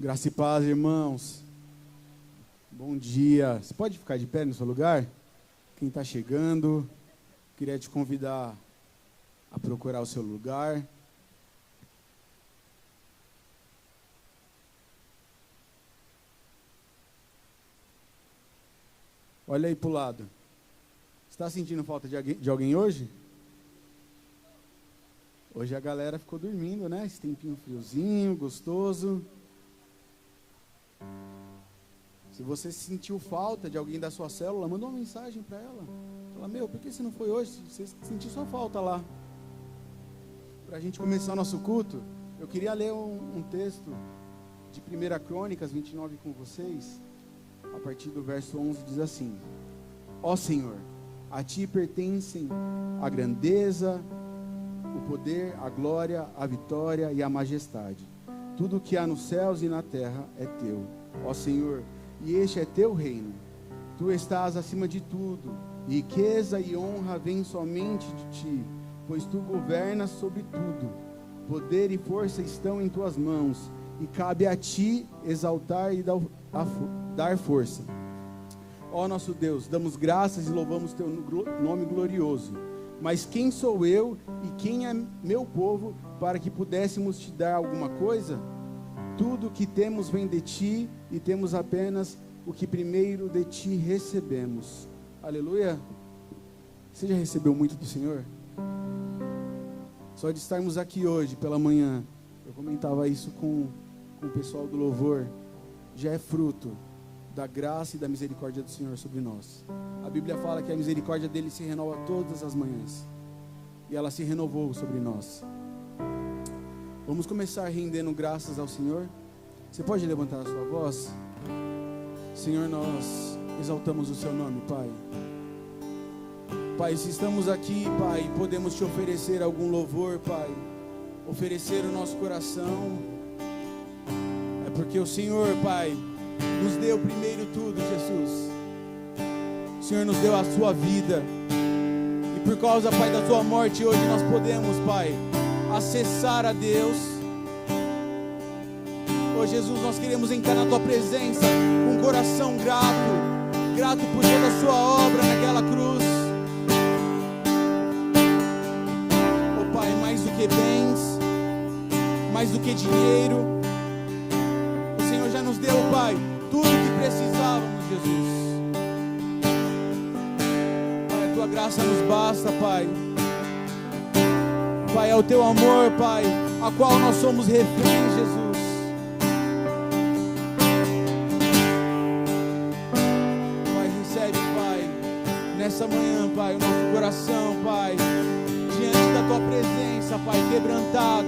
Graça e paz, irmãos. Bom dia. Você pode ficar de pé no seu lugar? Quem está chegando, queria te convidar a procurar o seu lugar. Olha aí para o lado. Você está sentindo falta de alguém hoje? Hoje a galera ficou dormindo, né? Esse tempinho friozinho, gostoso. Se você sentiu falta de alguém da sua célula, manda uma mensagem para ela. Fala, por que você não foi hoje? Você sentiu sua falta lá. Para a gente começar o nosso culto, eu queria ler um texto de 1 Crônicas 29 com vocês. A partir do verso 11 diz assim: Ó Senhor, a Ti pertencem a grandeza, o poder, a glória, a vitória e a majestade. Tudo o que há nos céus e na terra é Teu, ó Senhor, e este é Teu reino. Tu estás acima de tudo, e riqueza e honra vêm somente de Ti, pois Tu governas sobre tudo. Poder e força estão em Tuas mãos, e cabe a Ti exaltar e dar força. Ó nosso Deus, damos graças e louvamos Teu nome glorioso. Mas quem sou eu e quem é meu povo para que pudéssemos te dar alguma coisa? Tudo o que temos vem de Ti e temos apenas o que primeiro de Ti recebemos. Aleluia. Você já recebeu muito do Senhor? Só de estarmos aqui hoje pela manhã, eu comentava isso com o pessoal do louvor, já é fruto da graça e da misericórdia do Senhor sobre nós. A Bíblia fala que a misericórdia dele se renova todas as manhãs, e ela se renovou sobre nós. Vamos começar rendendo graças ao Senhor. Você pode levantar a sua voz? Senhor, nós exaltamos o seu nome, Pai. Pai, se estamos aqui, Pai, podemos te oferecer algum louvor, Pai, oferecer o nosso coração, é porque o Senhor, Pai, nos deu primeiro tudo, Jesus. O Senhor nos deu a sua vida, e por causa, Pai, da sua morte, hoje nós podemos, Pai, acessar a Deus. Oh Jesus, nós queremos entrar na tua presença com um coração grato por toda a sua obra naquela cruz. Oh Pai, mais do que bens, mais do que dinheiro, o Senhor já nos deu, Pai, tudo o que precisávamos, Jesus. Pai, a tua graça nos basta, Pai. Pai, é o teu amor, Pai, a qual nós somos reféns, Jesus. Pai, recebe, Pai, nessa manhã, Pai, o nosso coração, Pai, diante da tua presença, Pai, quebrantado.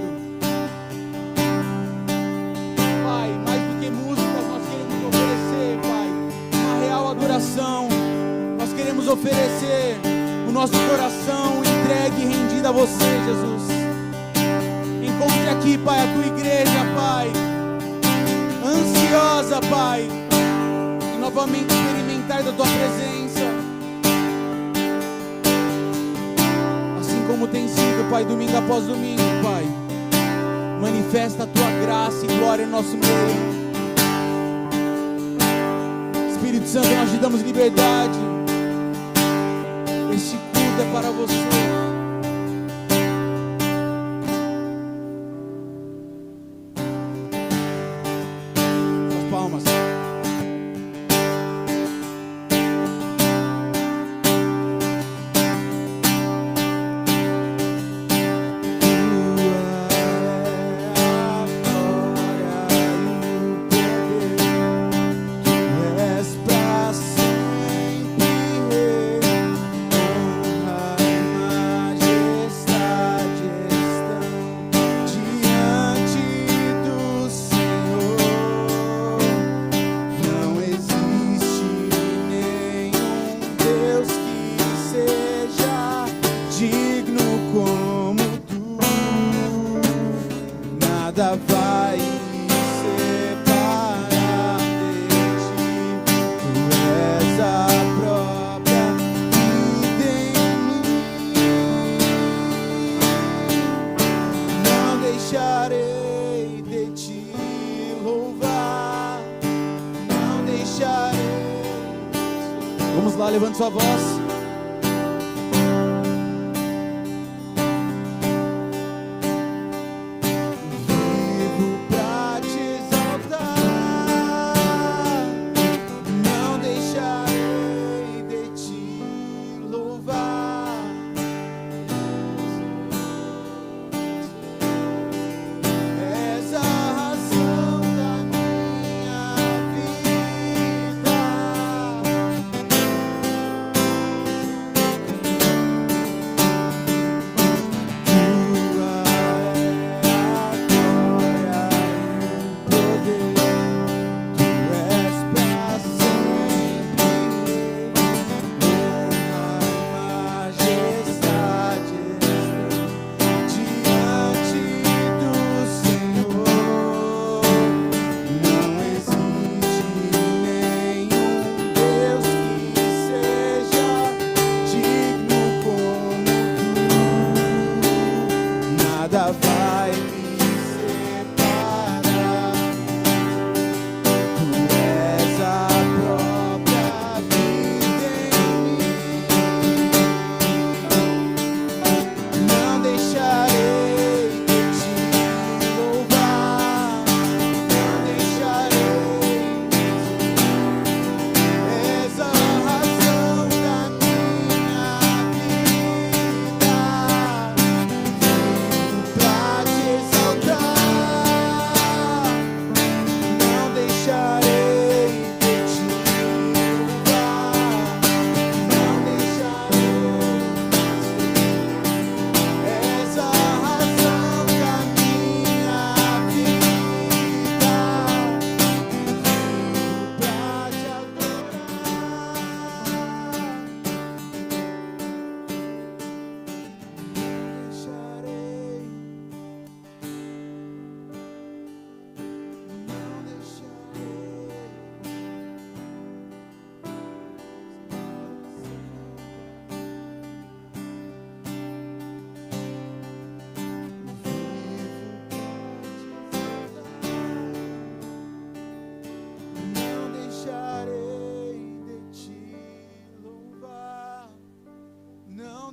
Pai, mais do que músicas, nós queremos oferecer, Pai, uma real adoração. Nós queremos oferecer o nosso coração entregue e rendido a você, Jesus. Encontre aqui, Pai, a tua igreja, Pai, ansiosa, Pai, e novamente experimentar da tua presença, assim como tem sido, Pai, domingo após domingo, Pai. Manifesta a tua graça e glória no nosso meio. Espírito Santo, nós te damos liberdade. Este culto é para você. As palmas. Pra sempre, honra e levante sua voz.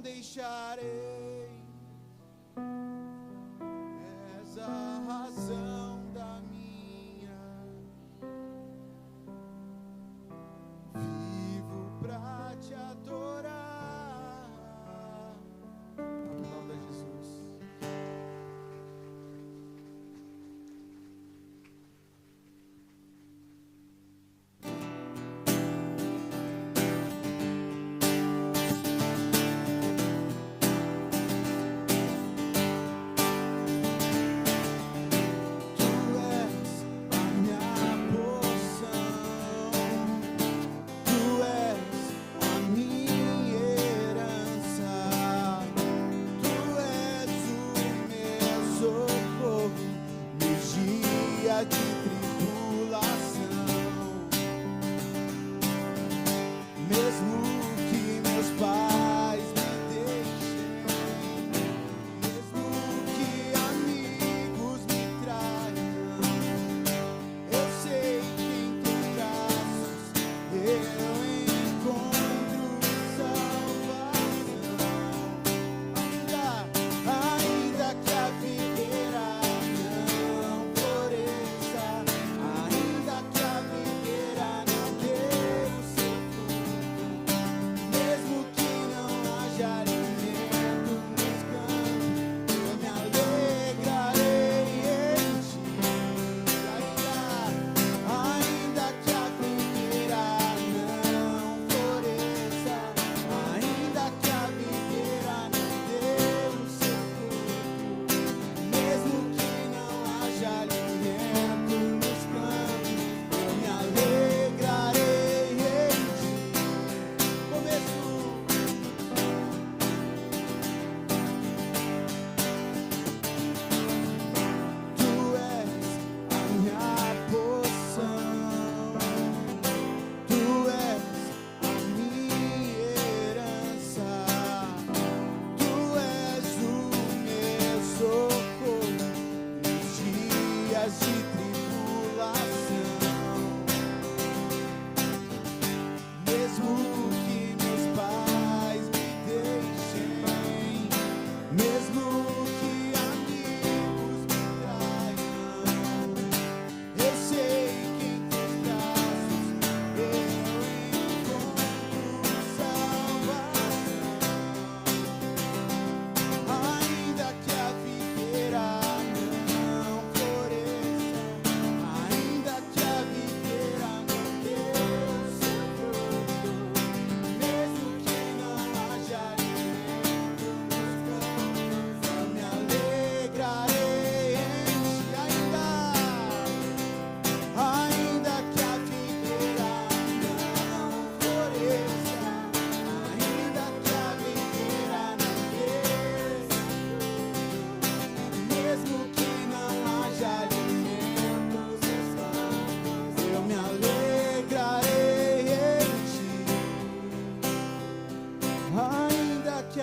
Deixarei, és a razão da minha, vivo pra te adorar, no nome de Jesus.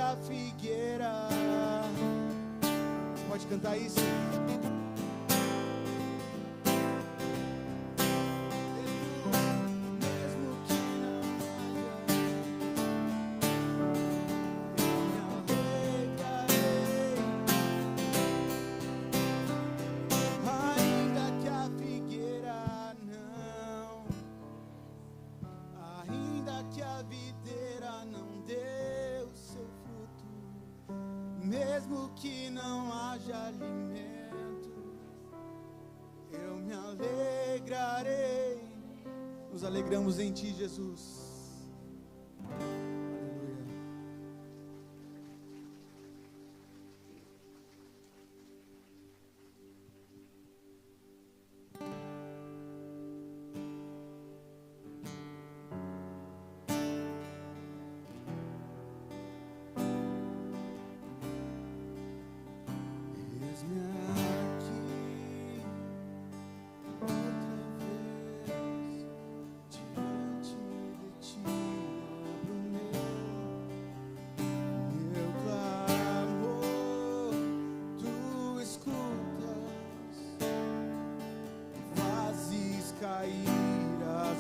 a figueira. Você pode cantar isso? Mesmo que não haja alimento, eu me alegrarei. Nos alegramos em Ti, Jesus. Aleluia.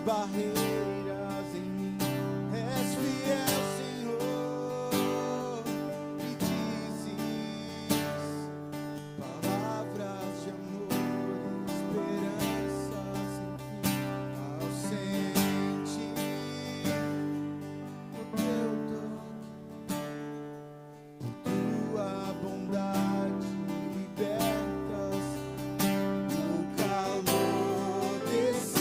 Barreiras em mim, és fiel, Senhor, e dizes palavras de amor e esperança sem fim. Ao sentir o teu toque, por tua bondade libertas no calor desse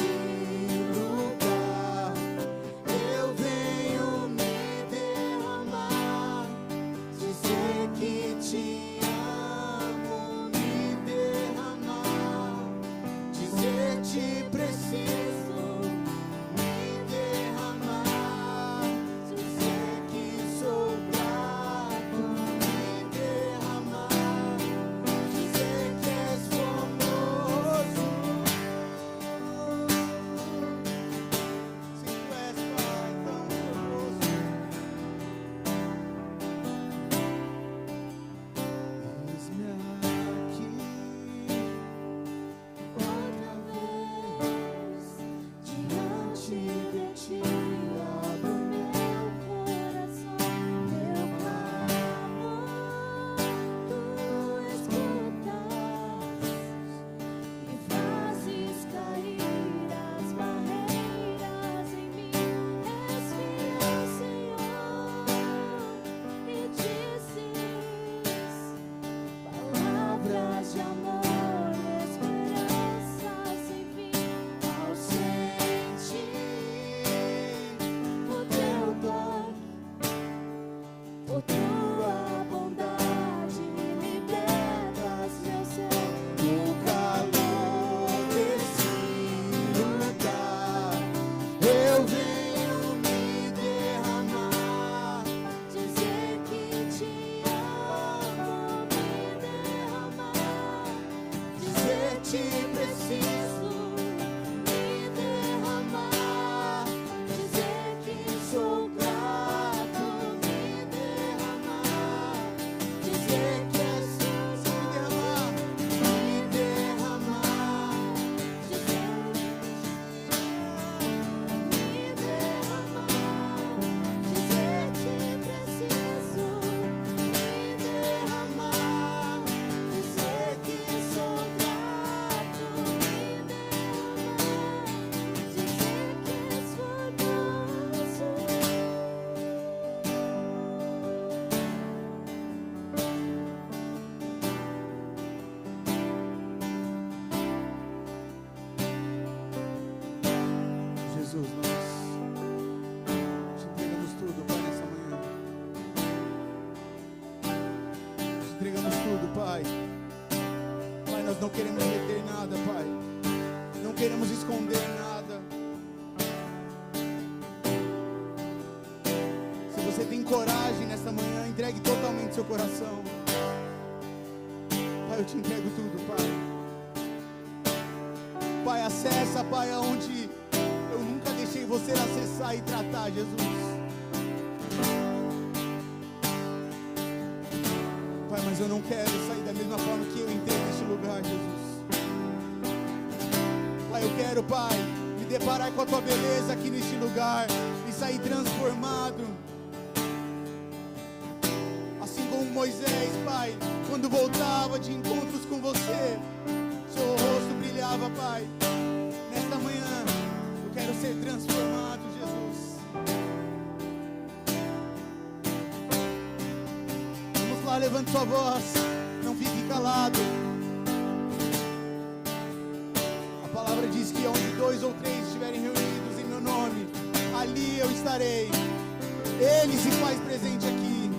Pai. Pai, nós não queremos reter nada, Pai. Não queremos esconder nada. Se você tem coragem nessa manhã, entregue totalmente seu coração. Pai, eu te entrego tudo, Pai. Pai, acessa, Pai, aonde eu nunca deixei você acessar e tratar, Jesus. Mas eu não quero sair da mesma forma que eu entrei neste lugar, Jesus. Pai, eu quero, Pai, me deparar com a Tua beleza aqui neste lugar e sair transformado. Assim como Moisés, Pai, quando voltava de encontros com Você, seu rosto brilhava, Pai. Nesta manhã, eu quero ser transformado, Jesus. Vamos lá, levante sua voz, não fique calado. A palavra diz que onde 2 ou 3 estiverem reunidos em meu nome, ali eu estarei. Ele se faz presente aqui.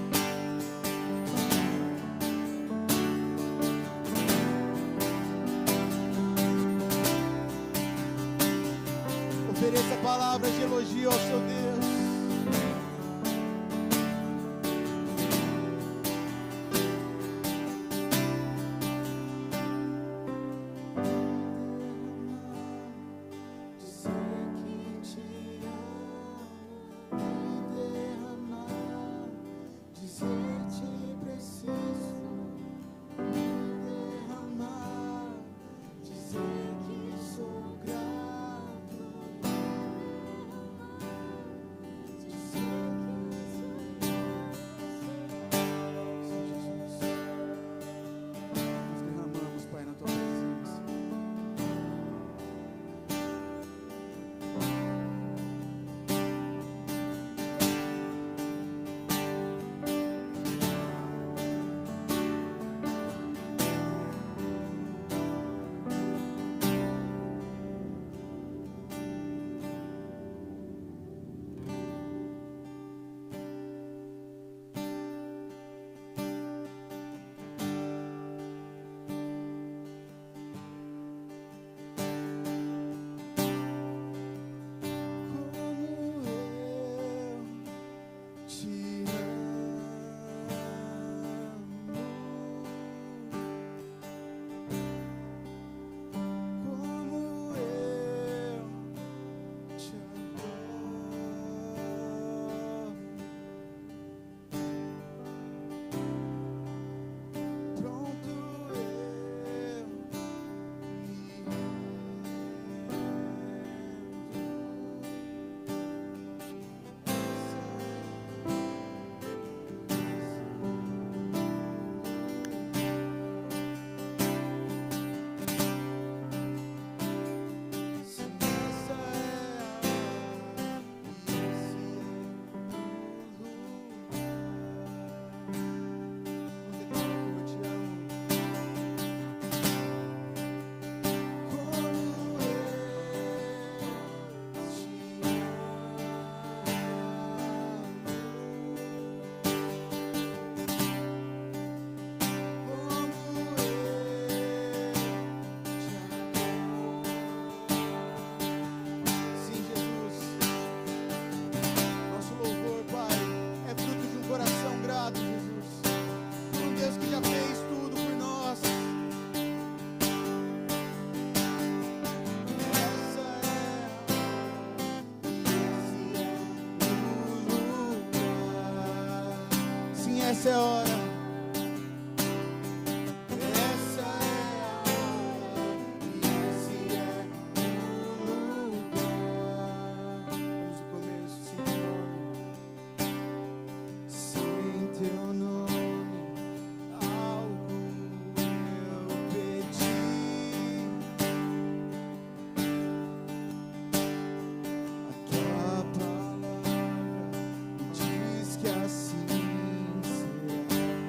Ofereça palavras de elogio ao seu Deus. Essa é a hora. Essa é a hora. Esse é o lugar. Vamos no começo, sem teu nome, algo eu pedi. A tua palavra diz que assim será.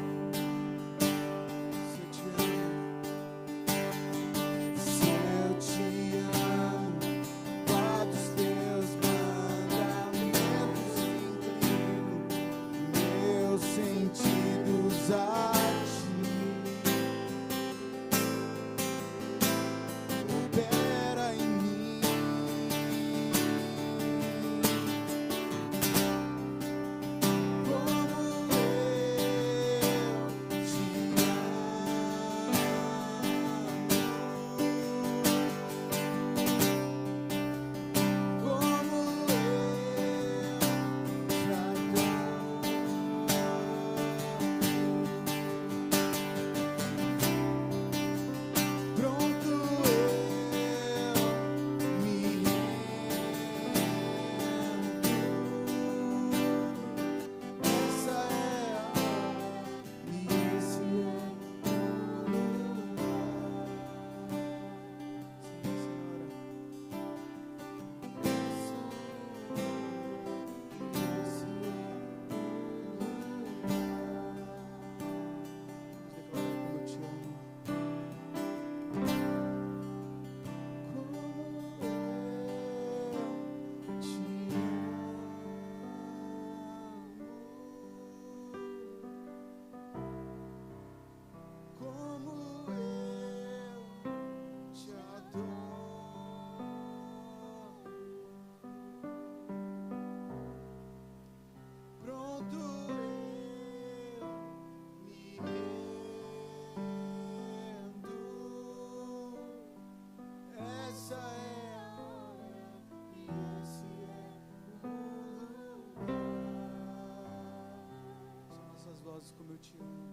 como eu te amo.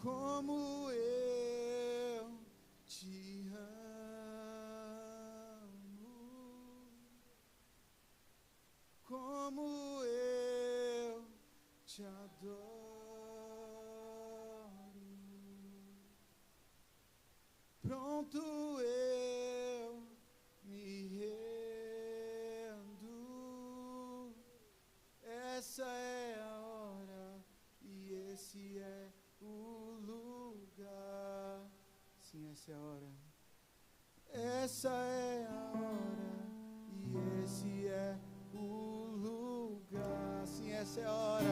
Como eu te amo. Como eu te adoro. Pronto eu me rendo. Essa é a hora e esse é o lugar. Sim, essa é a hora. Essa é a hora e esse é o lugar. Sim, essa é a hora.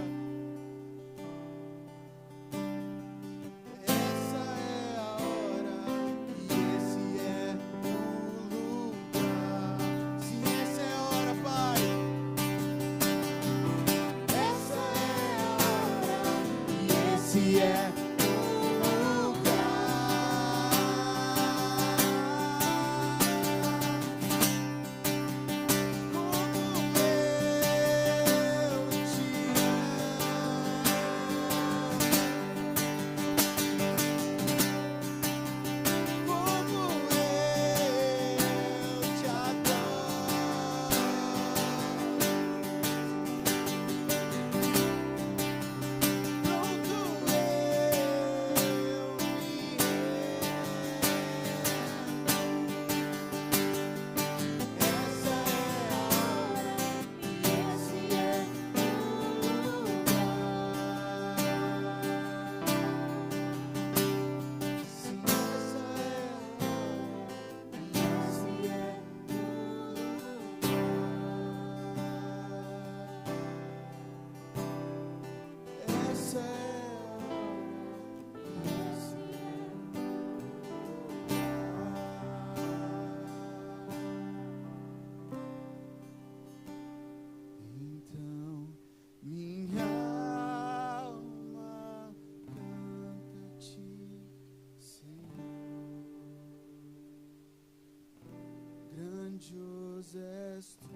Grandioso és tu,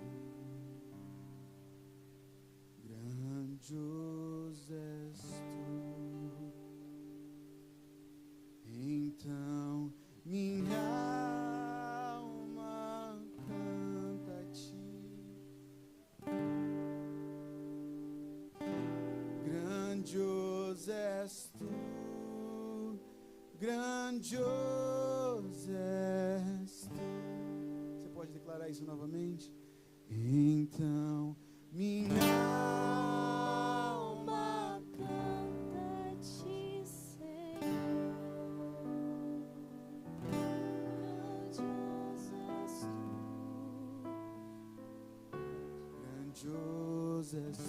grandioso és tu. Então minha alma canta a ti. Grandioso és tu, grandioso és tu. Pode declarar isso novamente? Então minha alma canta a ti, Senhor. Grandioso és tu, grandioso és tu.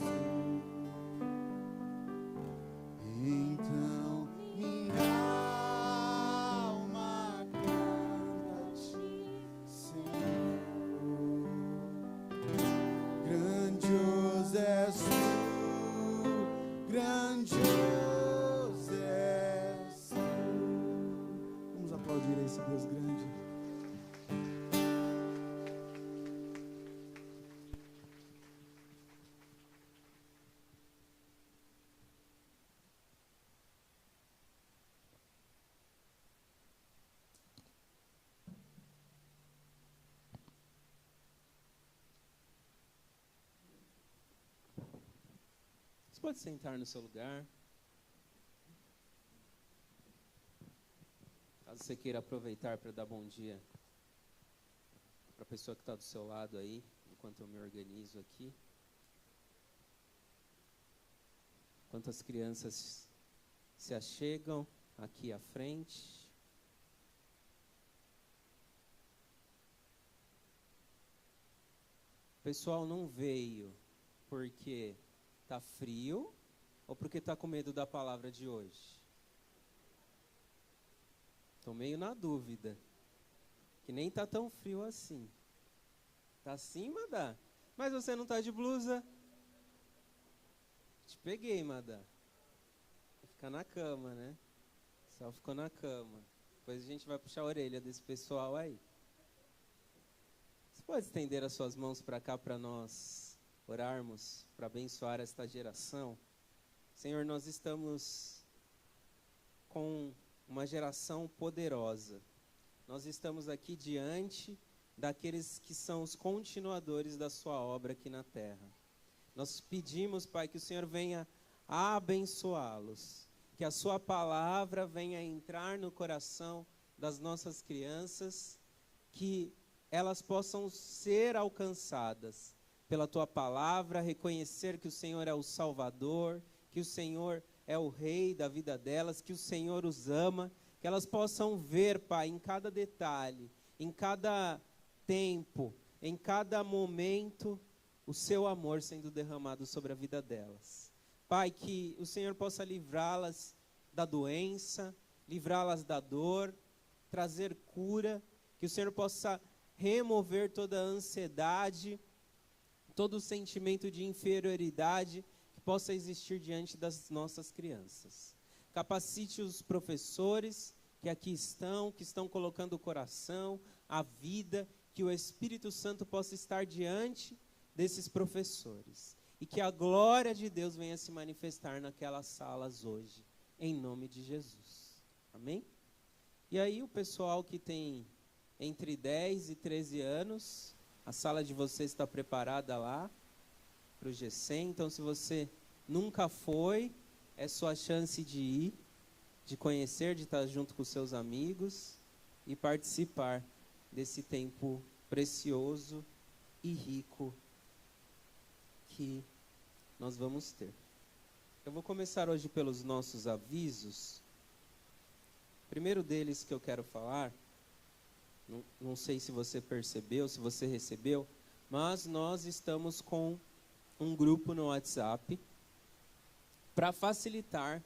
Então minha alma canta a ti, Senhor. Grandioso és tu, grandioso és tu. Vamos aplaudir a esse Deus grande. Você pode sentar no seu lugar. Caso você queira aproveitar para dar bom dia para a pessoa que está do seu lado aí, enquanto eu me organizo aqui. Enquanto as crianças se achegam aqui à frente. O pessoal não veio porque está frio ou porque está com medo da palavra de hoje? Estou meio na dúvida. Que nem está tão frio assim. Está assim, Madá? Mas você não está de blusa? Te peguei, Madá. Fica na cama, né? Só ficou na cama. Depois a gente vai puxar a orelha desse pessoal aí. Você pode estender as suas mãos para cá para nós orarmos, para abençoar esta geração? Senhor, nós estamos com uma geração poderosa. Nós estamos aqui diante daqueles que são os continuadores da sua obra aqui na terra. Nós pedimos, Pai, que o Senhor venha abençoá-los, que a sua palavra venha entrar no coração das nossas crianças, que elas possam ser alcançadas pela tua palavra, reconhecer que o Senhor é o Salvador, que o Senhor é o Rei da vida delas, que o Senhor os ama, que elas possam ver, Pai, em cada detalhe, em cada tempo, em cada momento, o seu amor sendo derramado sobre a vida delas. Pai, que o Senhor possa livrá-las da doença, livrá-las da dor, trazer cura, que o Senhor possa remover toda a ansiedade, todo o sentimento de inferioridade que possa existir diante das nossas crianças. Capacite os professores que aqui estão, que estão colocando o coração, a vida, que o Espírito Santo possa estar diante desses professores. E que a glória de Deus venha se manifestar naquelas salas hoje, em nome de Jesus. Amém? E aí o pessoal que tem entre 10 e 13 anos, a sala de vocês está preparada lá para o G100. Então, se você nunca foi, é sua chance de ir, de conhecer, de estar junto com seus amigos e participar desse tempo precioso e rico que nós vamos ter. Eu vou começar hoje pelos nossos avisos. O primeiro deles que eu quero falar, não sei se você percebeu, se você recebeu, mas nós estamos com um grupo no WhatsApp para facilitar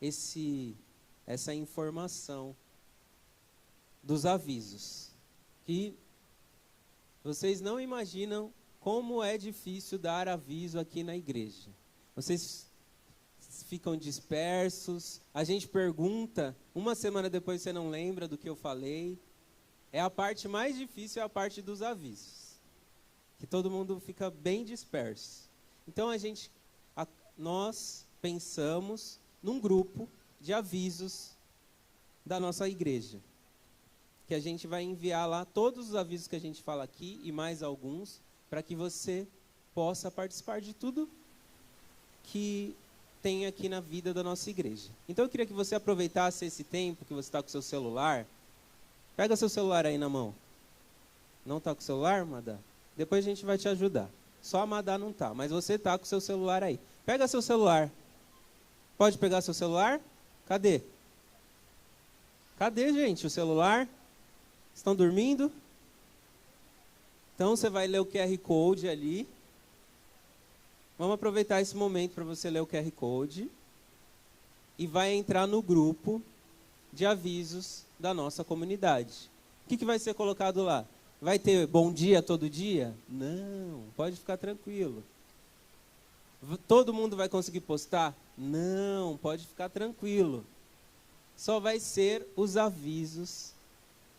essa informação dos avisos. Que vocês não imaginam como é difícil dar aviso aqui na igreja. Vocês ficam dispersos, a gente pergunta, uma semana depois você não lembra do que eu falei. É a parte mais difícil, é a parte dos avisos, que todo mundo fica bem disperso. Então nós pensamos num grupo de avisos da nossa igreja, que a gente vai enviar lá todos os avisos que a gente fala aqui e mais alguns, para que você possa participar de tudo que tem aqui na vida da nossa igreja. Então eu queria que você aproveitasse esse tempo que você está com o seu celular. Pega seu celular aí na mão. Não está com o celular, Madá? Depois a gente vai te ajudar. Só a Madá não está, mas você está com o seu celular aí. Pega seu celular. Pode pegar seu celular? Cadê? Cadê, gente, o celular? Estão dormindo? Então você vai ler o QR Code ali. Vamos aproveitar esse momento para você ler o QR Code. E vai entrar no grupo de avisos da nossa comunidade. O que vai ser colocado lá? Vai ter bom dia todo dia? Não, pode ficar tranquilo. Todo mundo vai conseguir postar? Não, pode ficar tranquilo. Só vai ser os avisos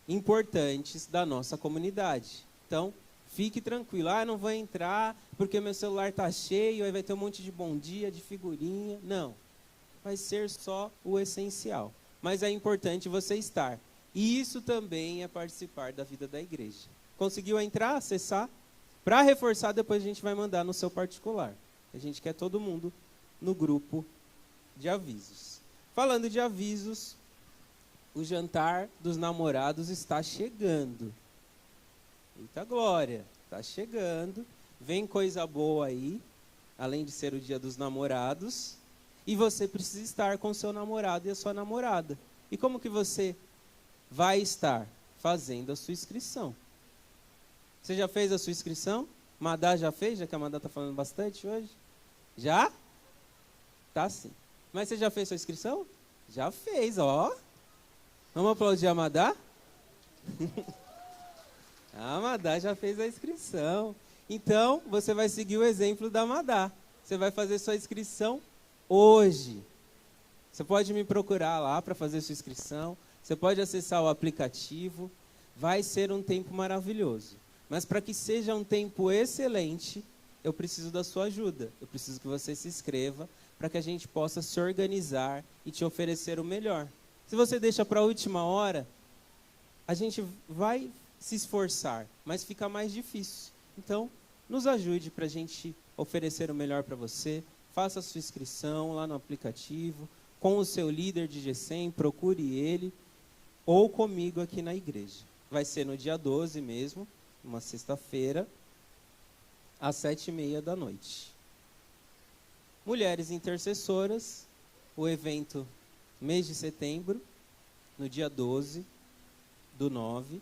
importantes da nossa comunidade. Então, fique tranquilo. Não vou entrar porque meu celular está cheio, aí vai ter um monte de bom dia, de figurinha. Não, vai ser só o essencial. Mas é importante você estar. E isso também é participar da vida da igreja. Conseguiu entrar, acessar? Para reforçar, depois a gente vai mandar no seu particular. A gente quer todo mundo no grupo de avisos. Falando de avisos, o jantar dos namorados está chegando. Eita glória, está chegando. Vem coisa boa aí, além de ser o dia dos namorados. E você precisa estar com o seu namorado e a sua namorada. E como que você vai estar? Fazendo a sua inscrição. Você já fez a sua inscrição? Madá já fez, já que a Madá está falando bastante hoje? Já? Tá sim. Mas você já fez sua inscrição? Já fez, ó. Vamos aplaudir a Madá? A Madá já fez a inscrição. Então, você vai seguir o exemplo da Madá. Você vai fazer sua inscrição hoje. Você pode me procurar lá para fazer sua inscrição. Você pode acessar o aplicativo. Vai ser um tempo maravilhoso. Mas para que seja um tempo excelente, eu preciso da sua ajuda. Eu preciso que você se inscreva para que a gente possa se organizar e te oferecer o melhor. Se você deixa para a última hora, a gente vai se esforçar, mas fica mais difícil. Então, nos ajude para a gente oferecer o melhor para você. Faça a sua inscrição lá no aplicativo, com o seu líder de GCM, procure ele, ou comigo aqui na igreja. Vai ser no dia 12 mesmo, uma sexta-feira, às 7h30 da noite. Mulheres Intercessoras, o evento mês de setembro, no dia 12/9,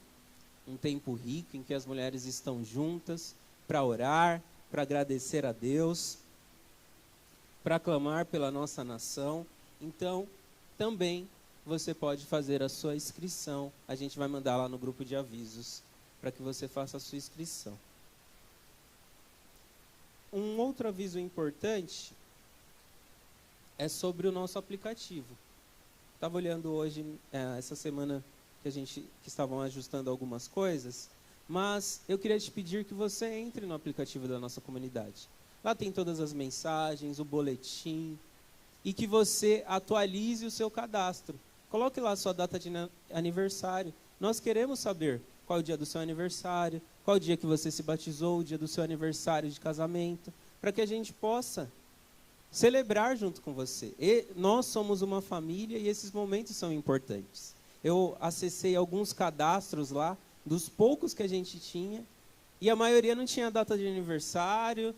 um tempo rico em que as mulheres estão juntas para orar, para agradecer a Deus, para clamar pela nossa nação. Então, também você pode fazer a sua inscrição. A gente vai mandar lá no grupo de avisos para que você faça a sua inscrição. Um outro aviso importante é sobre o nosso aplicativo. Estava olhando hoje, essa semana que estavam ajustando algumas coisas, mas eu queria te pedir que você entre no aplicativo da nossa comunidade. Lá tem todas as mensagens, o boletim, e que você atualize o seu cadastro. Coloque lá a sua data de aniversário. Nós queremos saber qual é o dia do seu aniversário, qual é o dia que você se batizou, o dia do seu aniversário de casamento, para que a gente possa celebrar junto com você. E nós somos uma família e esses momentos são importantes. Eu acessei alguns cadastros lá, dos poucos que a gente tinha, e a maioria não tinha data de aniversário,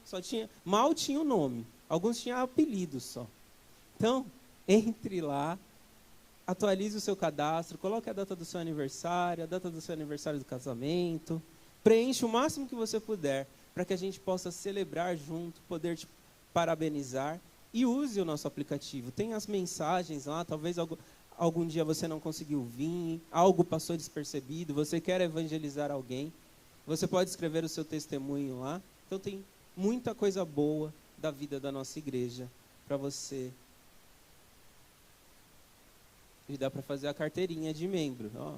mal tinha o nome. Alguns tinham apelido só. Então, entre lá, atualize o seu cadastro, coloque a data do seu aniversário, a data do seu aniversário do casamento, preencha o máximo que você puder, para que a gente possa celebrar junto, poder te parabenizar, e use o nosso aplicativo. Tem as mensagens lá, talvez algum dia você não conseguiu vir, algo passou despercebido, você quer evangelizar alguém, você pode escrever o seu testemunho lá. Então tem muita coisa boa da vida da nossa igreja para você. E dá para fazer a carteirinha de membro. Ó.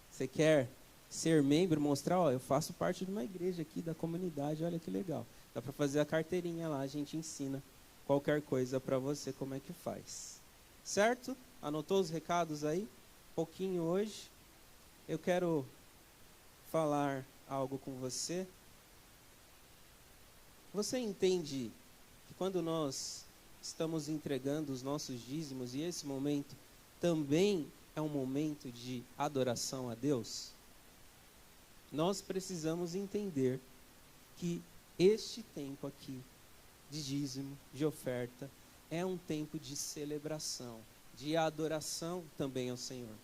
Você quer ser membro, mostrar, ó, eu faço parte de uma igreja aqui, da comunidade, olha que legal. Dá para fazer a carteirinha lá, a gente ensina qualquer coisa para você, como é que faz. Certo? Anotou os recados aí? Pouquinho hoje. Eu quero falar algo com você. Você entende que quando nós estamos entregando os nossos dízimos, e esse momento também é um momento de adoração a Deus? Nós precisamos entender que este tempo aqui de dízimo, de oferta, é um tempo de celebração, de adoração também ao Senhor.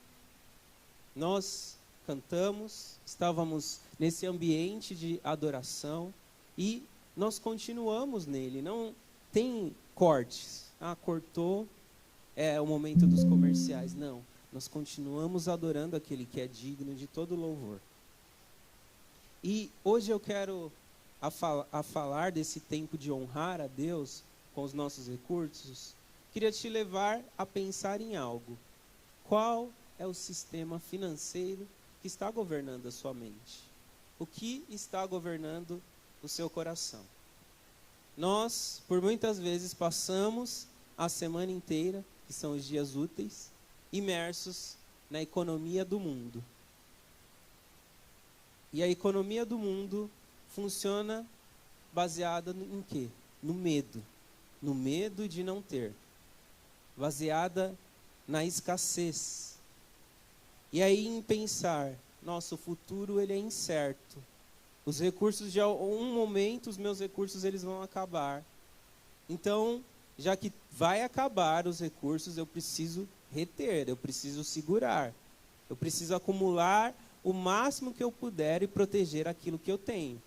Nós cantamos, estávamos nesse ambiente de adoração e nós continuamos nele, não tem cortes. Cortou, é o momento dos comerciais. Não, nós continuamos adorando aquele que é digno de todo louvor. E hoje eu quero falar desse tempo de honrar a Deus com os nossos recursos. Queria te levar a pensar em algo. Qual é o sistema financeiro que está governando a sua mente? O que está governando o seu coração? Nós, por muitas vezes, passamos a semana inteira, que são os dias úteis, imersos na economia do mundo. E a economia do mundo funciona baseada em quê? No medo. No medo de não ter. Baseada na escassez. E aí em pensar, nosso futuro ele é incerto. Os recursos de um momento, os meus recursos eles vão acabar. Então, já que vai acabar os recursos, eu preciso reter, eu preciso segurar. Eu preciso acumular o máximo que eu puder e proteger aquilo que eu tenho.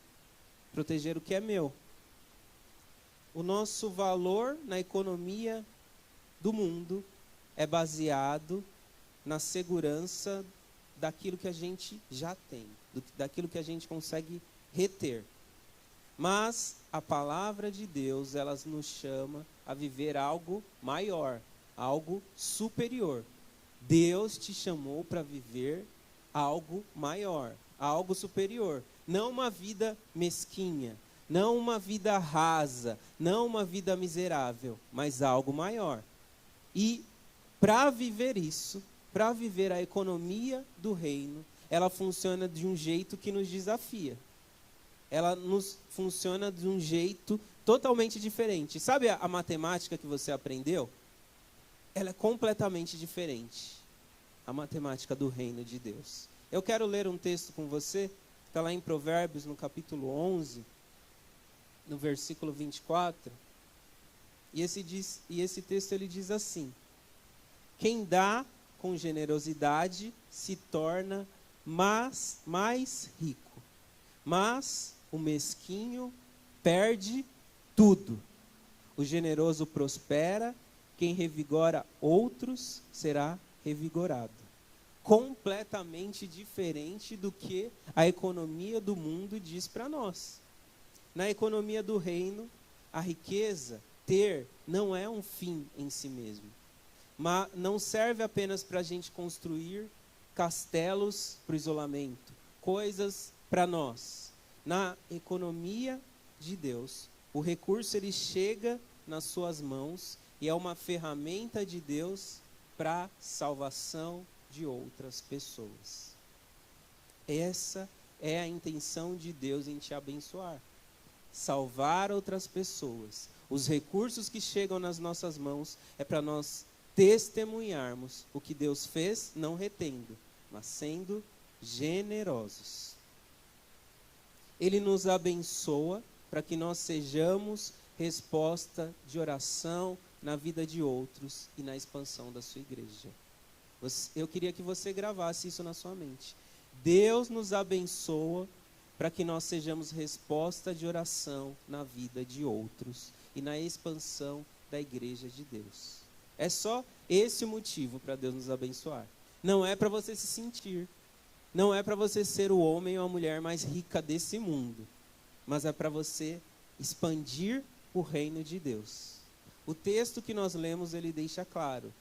Proteger o que é meu. O nosso valor na economia do mundo é baseado na segurança daquilo que a gente já tem, daquilo que a gente consegue reter. Mas a palavra de Deus, ela nos chama a viver algo maior, algo superior. Deus te chamou para viver algo maior, algo superior. Não uma vida mesquinha, Não uma vida rasa, não uma vida miserável, mas algo maior. E para viver isso, para viver a economia do reino, ela funciona de um jeito que nos desafia. Ela nos funciona de um jeito totalmente diferente. Sabe a matemática que você aprendeu? Ela é completamente diferente. A matemática do reino de Deus. Eu quero ler um texto com você, que está lá em Provérbios, no capítulo 11, no versículo 24. E esse texto ele diz assim: quem dá com generosidade se torna mais rico, mas o mesquinho perde tudo. O generoso prospera, quem revigora outros será revigorado. Completamente diferente do que a economia do mundo diz para nós. Na economia do reino, a riqueza, ter, não é um fim em si mesmo. Mas não serve apenas para a gente construir castelos para o isolamento, coisas para nós. Na economia de Deus, o recurso ele chega nas suas mãos e é uma ferramenta de Deus para salvação de outras pessoas. Essa é a intenção de Deus em te abençoar. Salvar outras pessoas. Os recursos que chegam nas nossas mãos é para nós testemunharmos o que Deus fez, não retendo, mas sendo generosos. Ele nos abençoa para que nós sejamos resposta de oração na vida de outros e na expansão da sua igreja. Eu queria que você gravasse isso na sua mente. Deus nos abençoa para que nós sejamos resposta de oração na vida de outros e na expansão da igreja de Deus. É só esse o motivo para Deus nos abençoar. Não é para você se sentir, não é para você ser o homem ou a mulher mais rica desse mundo, mas é para você expandir o reino de Deus. O texto que nós lemos, ele deixa claro: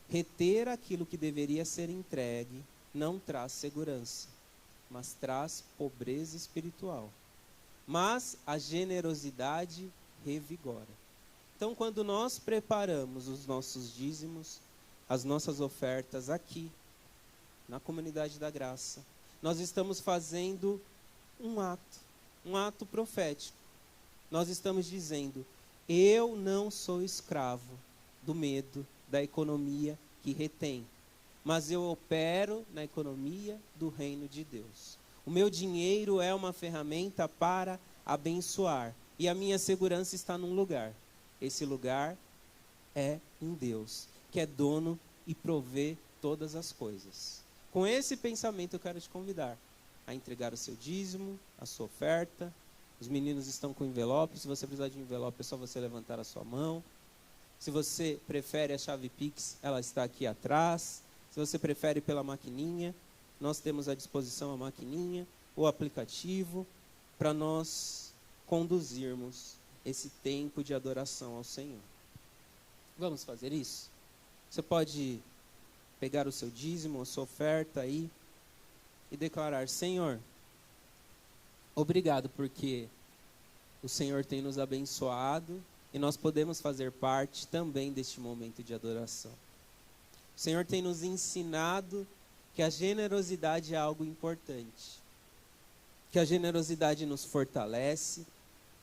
reter aquilo que deveria ser entregue não traz segurança, mas traz pobreza espiritual. Mas a generosidade revigora. Então, quando nós preparamos os nossos dízimos, as nossas ofertas aqui, na comunidade da graça, nós estamos fazendo um ato profético. Nós estamos dizendo: eu não sou escravo do medo, da economia que retém, mas eu opero na economia do reino de Deus. O meu dinheiro é uma ferramenta para abençoar, e a minha segurança está num lugar. Esse lugar é em Deus, que é dono e provê todas as coisas. Com esse pensamento eu quero te convidar a entregar o seu dízimo, a sua oferta. Os meninos estão com envelope. Se você precisar de um envelope, é só você levantar a sua mão. Se você prefere a chave Pix, ela está aqui atrás. Se você prefere pela maquininha, nós temos à disposição a maquininha, o aplicativo, para nós conduzirmos esse tempo de adoração ao Senhor. Vamos fazer isso? Você pode pegar o seu dízimo, a sua oferta aí e declarar: Senhor, obrigado porque o Senhor tem nos abençoado e nós podemos fazer parte também deste momento de adoração. O Senhor tem nos ensinado que a generosidade é algo importante, que a generosidade nos fortalece,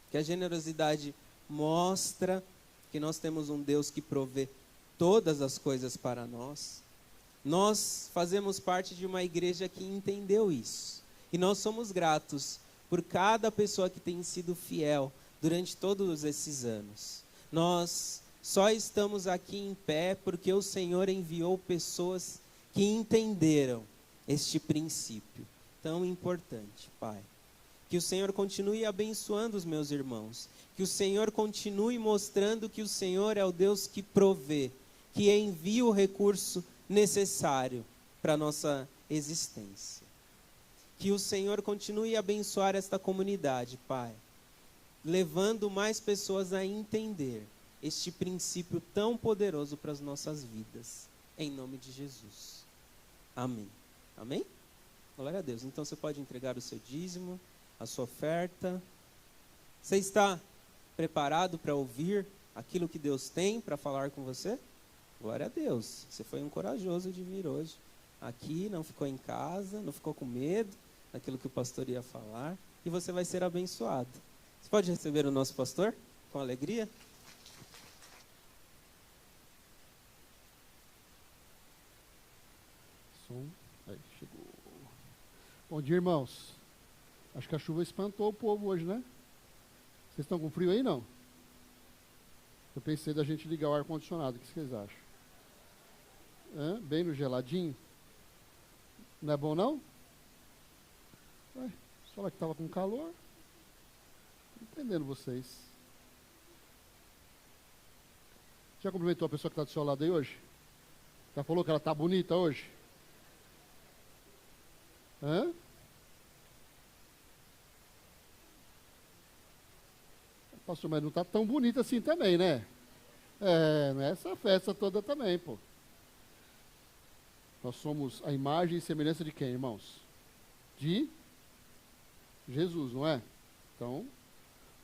que a generosidade mostra que nós temos um Deus que provê todas as coisas para nós. Nós fazemos parte de uma igreja que entendeu isso. E nós somos gratos por cada pessoa que tem sido fiel durante todos esses anos. Nós só estamos aqui em pé porque o Senhor enviou pessoas que entenderam este princípio tão importante, Pai. Que o Senhor continue abençoando os meus irmãos. Que o Senhor continue mostrando que o Senhor é o Deus que provê, que envia o recurso necessário para a nossa existência. Que o Senhor continue a abençoar esta comunidade, Pai, levando mais pessoas a entender este princípio tão poderoso para as nossas vidas. Em nome de Jesus. Amém. Amém? Glória a Deus. Então você pode entregar o seu dízimo, a sua oferta. Você está preparado para ouvir aquilo que Deus tem para falar com você? Glória a Deus. Você foi um corajoso de vir hoje aqui, não ficou em casa, não ficou com medo daquilo que o pastor ia falar, e você vai ser abençoado. Você pode receber o nosso pastor com alegria? Som. Aí, chegou. Bom dia, irmãos. Acho que a chuva espantou o povo hoje, né? Vocês estão com frio aí, não? Eu pensei da gente ligar o ar-condicionado. O que vocês acham? Bem no geladinho? Não é bom, não? Ué, só lá que estava com calor. Não entendendo vocês. Já cumprimentou a pessoa que está do seu lado aí hoje? Já falou que ela está bonita hoje? Pastor, mas não está tão bonita assim também, né? Não é essa festa toda também, pô. Nós somos a imagem e semelhança de quem, irmãos? De Jesus, não é? Então,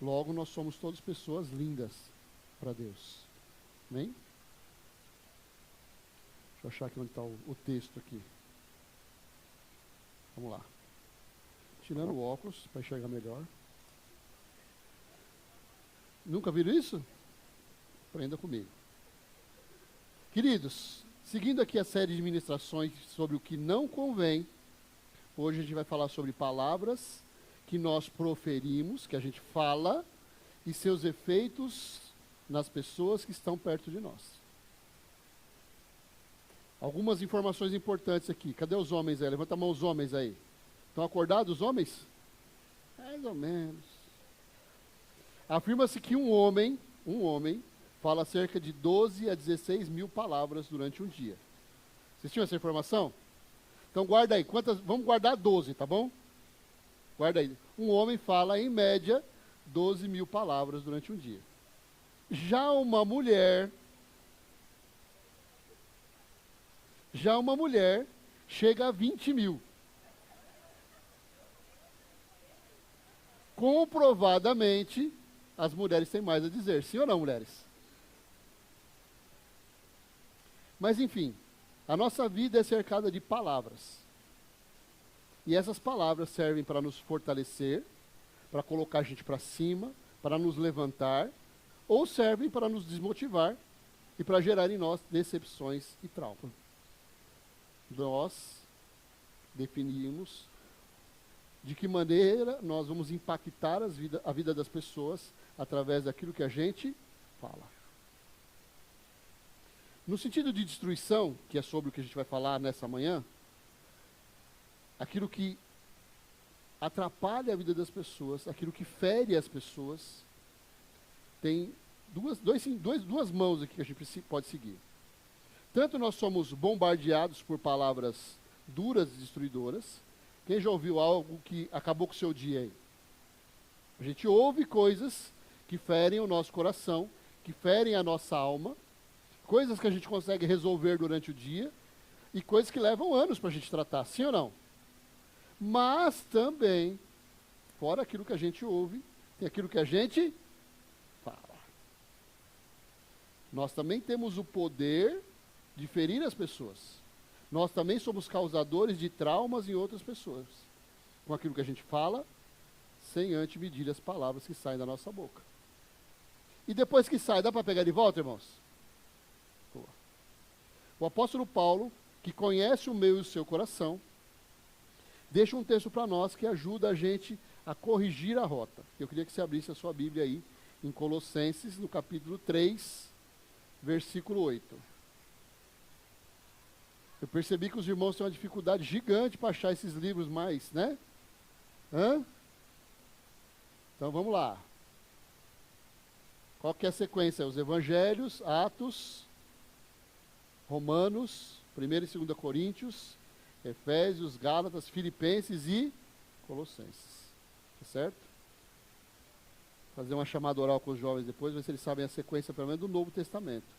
logo nós somos todas pessoas lindas para Deus. Amém? Deixa eu achar aqui onde está o texto aqui. Vamos lá. Tirando o óculos para enxergar melhor. Nunca viram isso? Aprenda comigo. Queridos, seguindo aqui a série de ministrações sobre o que não convém, hoje a gente vai falar sobre palavras que nós proferimos, que a gente fala, e seus efeitos nas pessoas que estão perto de nós. Algumas informações importantes aqui. Cadê os homens aí? Levanta a mão os homens aí. Estão acordados os homens? Mais ou menos. Afirma-se que um homem fala cerca de 12 a 16 mil palavras durante um dia. Vocês tinham essa informação? Então guarda aí. Vamos guardar 12, tá bom? Guarda aí. Um homem fala, em média, 12 mil palavras durante um dia. Já uma mulher chega a 20 mil. Comprovadamente, as mulheres têm mais a dizer. Sim ou não, mulheres? Mas, enfim, a nossa vida é cercada de palavras. E essas palavras servem para nos fortalecer, para colocar a gente para cima, para nos levantar, ou servem para nos desmotivar e para gerar em nós decepções e trauma. Nós definimos de que maneira nós vamos impactar a vida das pessoas através daquilo que a gente fala. No sentido de destruição, que é sobre o que a gente vai falar nessa manhã, aquilo que atrapalha a vida das pessoas, aquilo que fere as pessoas, tem duas mãos aqui que a gente pode seguir. Tanto nós somos bombardeados por palavras duras e destruidoras. Quem já ouviu algo que acabou com o seu dia aí? A gente ouve coisas que ferem o nosso coração, que ferem a nossa alma, coisas que a gente consegue resolver durante o dia, e coisas que levam anos para a gente tratar, sim ou não? Mas também, fora aquilo que a gente ouve, tem aquilo que a gente fala. Nós também temos o poder de ferir as pessoas. Nós também somos causadores de traumas em outras pessoas, com aquilo que a gente fala, sem antes medir as palavras que saem da nossa boca. E depois que sai, dá para pegar de volta, irmãos? Boa. O apóstolo Paulo, que conhece o meu e o seu coração, deixa um texto para nós que ajuda a gente a corrigir a rota. Eu queria que você abrisse a sua Bíblia aí, em Colossenses, no capítulo 3, versículo 8. Eu percebi que os irmãos têm uma dificuldade gigante para achar esses livros mais, né? Então vamos lá. Qual que é a sequência? Os Evangelhos, Atos, Romanos, 1ª e 2ª Coríntios, Efésios, Gálatas, Filipenses e Colossenses. Tá certo? Fazer uma chamada oral com os jovens depois, ver se eles sabem a sequência, pelo menos, do Novo Testamento.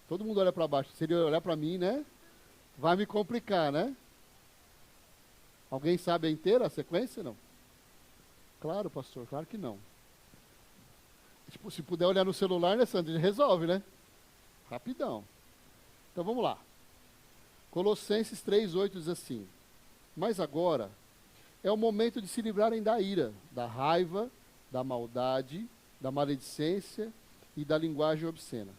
Todo mundo olha para baixo. Se ele olhar para mim, né? Vai me complicar, né? Alguém sabe a inteira a sequência? Não. Claro, pastor, claro que não. Tipo, se puder olhar no celular, né, Sandra? Resolve, né? Rapidão. Então vamos lá. Colossenses 3:8 diz assim: mas agora é o momento de se livrarem da ira, da raiva, da maldade, da maledicência e da linguagem obscena.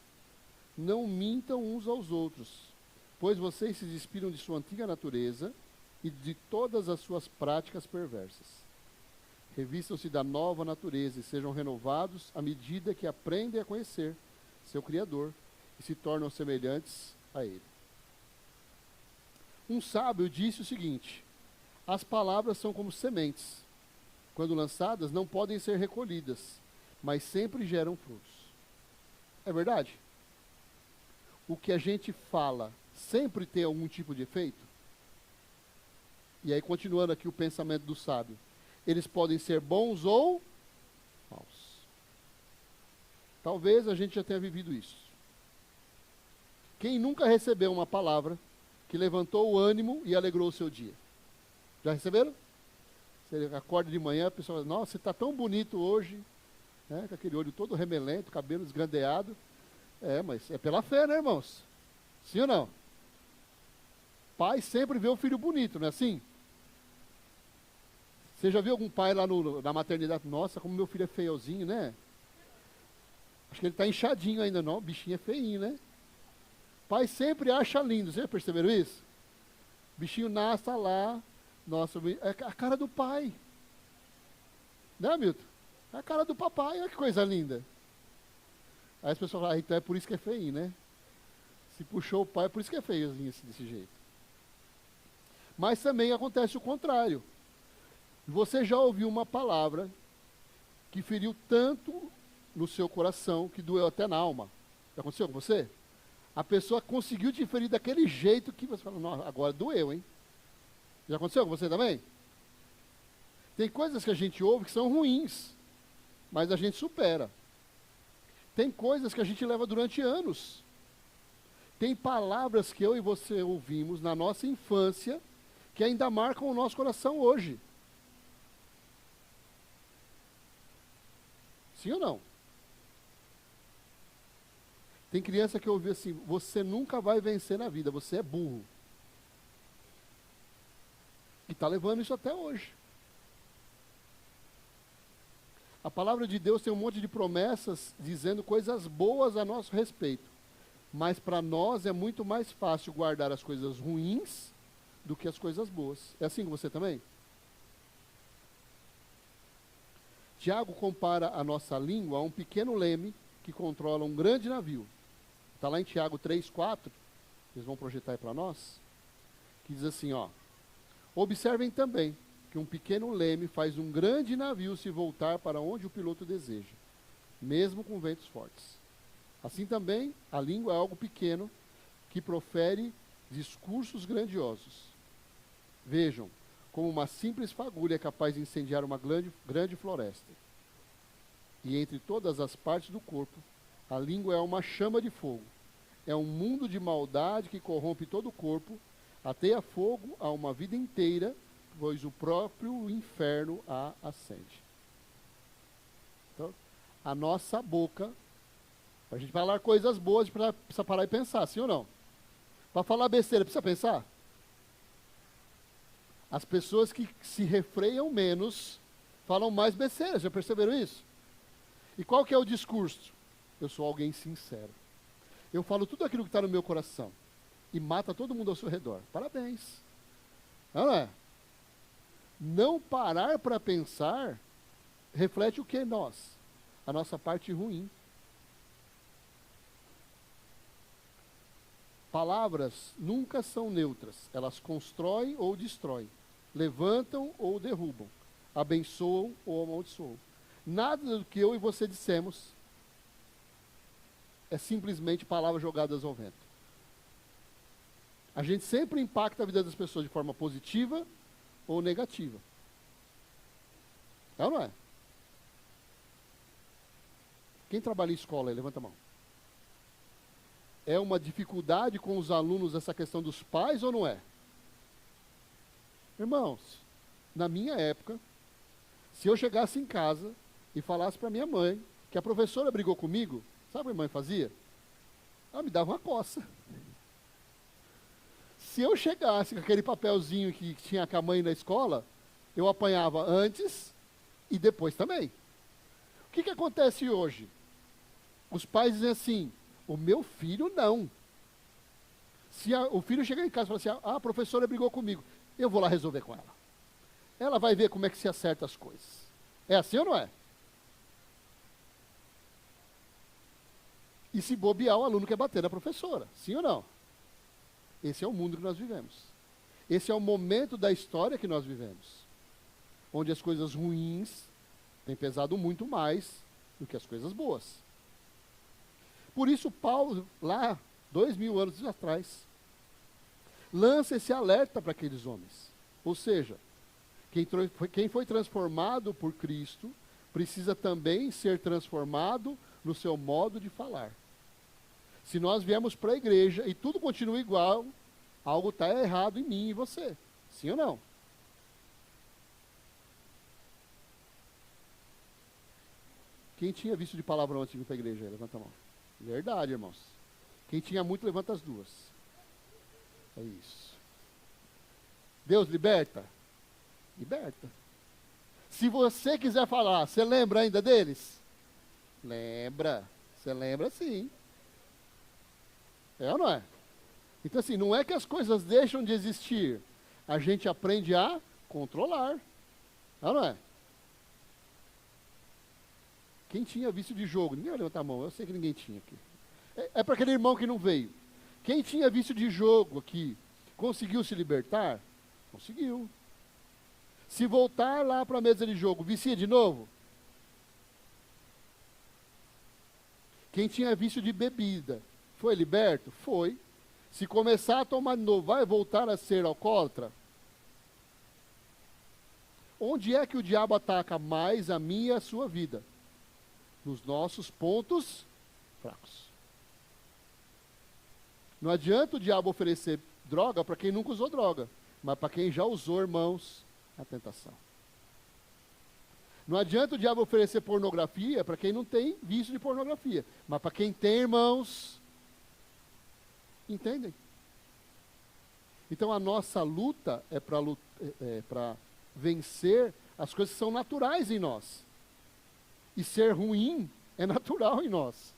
Não mintam uns aos outros, pois vocês se despiram de sua antiga natureza e de todas as suas práticas perversas. Revistam-se da nova natureza e sejam renovados à medida que aprendem a conhecer seu Criador e se tornam semelhantes a Ele. Um sábio disse o seguinte: as palavras são como sementes. Quando lançadas, não podem ser recolhidas, mas sempre geram frutos. É verdade? O que a gente fala sempre tem algum tipo de efeito? E aí, continuando aqui o pensamento do sábio, eles podem ser bons ou maus. Talvez a gente já tenha vivido isso. Quem nunca recebeu uma palavra que levantou o ânimo e alegrou o seu dia? Já receberam? Você acorda de manhã, a pessoa fala: nossa, você está tão bonito hoje, né, com aquele olho todo remelento, cabelo esgandeado. Mas é pela fé, né, irmãos? Sim ou não? Pai sempre vê o filho bonito, não é assim? Você já viu algum pai lá na maternidade? Nossa, como meu filho é feiozinho, né? Acho que ele está inchadinho ainda, não. O bichinho é feinho, né? Pai sempre acha lindo. Vocês já perceberam isso? O bichinho nasce, tá lá. Nossa, é a cara do pai. Né, Milton? É a cara do papai, olha que coisa linda. Aí as pessoas falam: então é por isso que é feinho, né? Se puxou o pai, é por isso que é feiozinho assim, desse jeito. Mas também acontece o contrário. Você já ouviu uma palavra que feriu tanto no seu coração que doeu até na alma? Já aconteceu com você? A pessoa conseguiu te ferir daquele jeito que você fala: nossa, agora doeu, hein? Já aconteceu com você também? Tem coisas que a gente ouve que são ruins, mas a gente supera. Tem coisas que a gente leva durante anos. Tem palavras que eu e você ouvimos na nossa infância que ainda marcam o nosso coração hoje. Sim ou não? Tem criança que ouviu assim: você nunca vai vencer na vida, você é burro. E está levando isso até hoje. A palavra de Deus tem um monte de promessas dizendo coisas boas a nosso respeito. Mas para nós é muito mais fácil guardar as coisas ruins do que as coisas boas. É assim com você também? Tiago compara a nossa língua a um pequeno leme que controla um grande navio. Está lá em Tiago 3:4, eles vão projetar aí para nós, que diz assim, ó: observem também que um pequeno leme faz um grande navio se voltar para onde o piloto deseja, mesmo com ventos fortes. Assim também, a língua é algo pequeno que profere discursos grandiosos. Vejam como uma simples fagulha é capaz de incendiar uma grande floresta. E entre todas as partes do corpo, a língua é uma chama de fogo. É um mundo de maldade que corrompe todo o corpo, ateia fogo a uma vida inteira, pois o próprio inferno a acende. Então, a nossa boca, para a gente falar coisas boas, precisa parar e pensar, sim ou não? Para falar besteira, precisa pensar? As pessoas que se refreiam menos, falam mais besteira, já perceberam isso? E qual que é o discurso? Eu sou alguém sincero. Eu falo tudo aquilo que está no meu coração. E mata todo mundo ao seu redor. Parabéns. Não é? Não parar para pensar reflete o que em nós? A nossa parte ruim. Palavras nunca são neutras. Elas constroem ou destroem. Levantam ou derrubam. Abençoam ou amaldiçoam. Nada do que eu e você dissemos é simplesmente palavras jogadas ao vento. A gente sempre impacta a vida das pessoas de forma positiva ou negativa. É ou não é? Quem trabalha em escola aí, levanta a mão. É uma dificuldade com os alunos essa questão dos pais ou não é? Irmãos, na minha época, Se eu chegasse em casa e falasse para minha mãe que a professora brigou comigo, sabe o que a mãe fazia? Ela me dava uma coça. Se eu chegasse com aquele papelzinho que tinha com a mãe na escola, eu apanhava antes e depois também. O que acontece hoje? Os pais dizem assim, o meu filho não. Se o filho chegar em casa e falar assim, a professora brigou comigo, eu vou lá resolver com ela. Ela vai ver como é que se acerta as coisas. É assim ou não é? E se bobear, o aluno quer bater na professora. Sim ou não? Esse é o mundo que nós vivemos. Esse é o momento da história que nós vivemos. Onde as coisas ruins têm pesado muito mais do que as coisas boas. Por isso Paulo, lá, 2000 anos atrás, lança esse alerta para aqueles homens. Ou seja, quem foi transformado por Cristo, precisa também ser transformado no seu modo de falar. Se nós viemos para a igreja e tudo continua igual, algo está errado em mim e você. Sim ou não? Quem tinha visto de palavrão antes de vir para a igreja? Levanta a mão. Verdade, irmãos. Quem tinha muito, levanta as duas. É isso. Deus liberta? Liberta. Se você quiser falar, você lembra ainda deles? Lembra. Você lembra sim. É ou não é? Então assim, não é que as coisas deixam de existir. A gente aprende a controlar. É ou não é? Quem tinha vício de jogo? Ninguém vai levantar a mão, eu sei que ninguém tinha aqui. É para aquele irmão que não veio. Quem tinha vício de jogo aqui, conseguiu se libertar? Conseguiu. Se voltar lá para a mesa de jogo, vicia de novo? Quem tinha vício de bebida, foi liberto? Foi. Se começar a tomar de novo, vai voltar a ser alcoólatra? Onde é que o diabo ataca mais a minha e a sua vida? Nos nossos pontos fracos. Não adianta o diabo oferecer droga para quem nunca usou droga, mas para quem já usou, irmãos, a tentação. Não adianta o diabo oferecer pornografia para quem não tem vício de pornografia, mas para quem tem, irmãos, entendem? Então a nossa luta é para vencer as coisas que são naturais em nós. E ser ruim é natural em nós.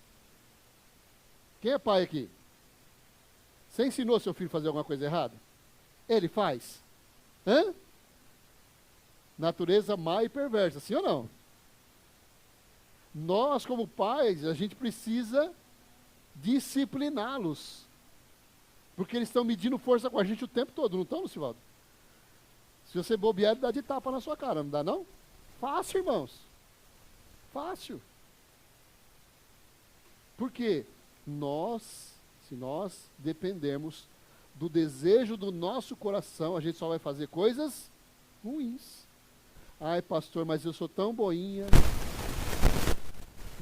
Quem é pai aqui? Você ensinou seu filho a fazer alguma coisa errada? Ele faz? Hã? Natureza má e perversa, sim ou não? Nós, como pais, a gente precisa discipliná-los. Porque eles estão medindo força com a gente o tempo todo, não estão, Lucivaldo? Se você bobear, ele dá de tapa na sua cara, não dá não? Fácil, irmãos. Fácil. Porque se nós dependermos do desejo do nosso coração, a gente só vai fazer coisas ruins. Ai, pastor, mas eu sou tão boinha.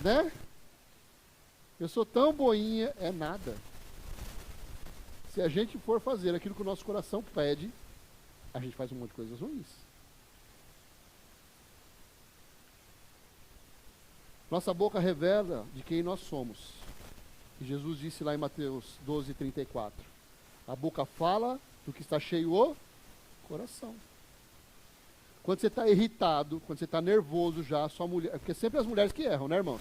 Né? Eu sou tão boinha, é nada. Se a gente for fazer aquilo que o nosso coração pede, a gente faz um monte de coisas ruins. Nossa boca revela de quem nós somos. E Jesus disse lá em Mateus 12:34. A boca fala do que está cheio o coração. Quando você está irritado, quando você está nervoso já, sua mulher... Porque sempre as mulheres que erram, né, irmãos?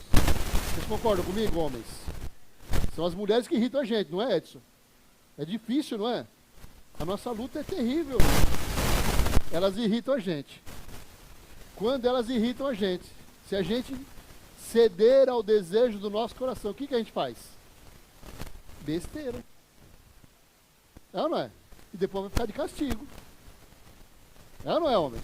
Vocês concordam comigo, homens? São as mulheres que irritam a gente, não é, Edson? É difícil, não é? A nossa luta é terrível. Elas irritam a gente. Quando elas irritam a gente, se a gente ceder ao desejo do nosso coração, o que a gente faz? Besteira. É ou não é? E depois vai ficar de castigo. É ou não é, homens?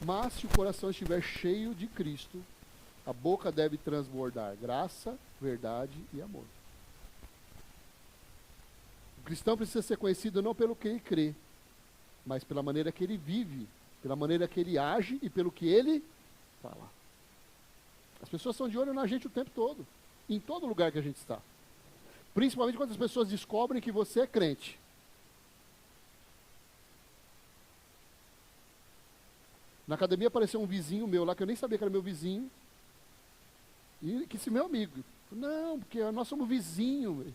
Mas se o coração estiver cheio de Cristo, a boca deve transbordar graça, verdade e amor. O cristão precisa ser conhecido não pelo que ele crê, mas pela maneira que ele vive, pela maneira que ele age e pelo que ele fala. As pessoas estão de olho na gente o tempo todo, em todo lugar que a gente está. Principalmente quando as pessoas descobrem que você é crente. Na academia apareceu um vizinho meu lá, que eu nem sabia que era meu vizinho. E que esse meu amigo. Não, porque nós somos vizinhos.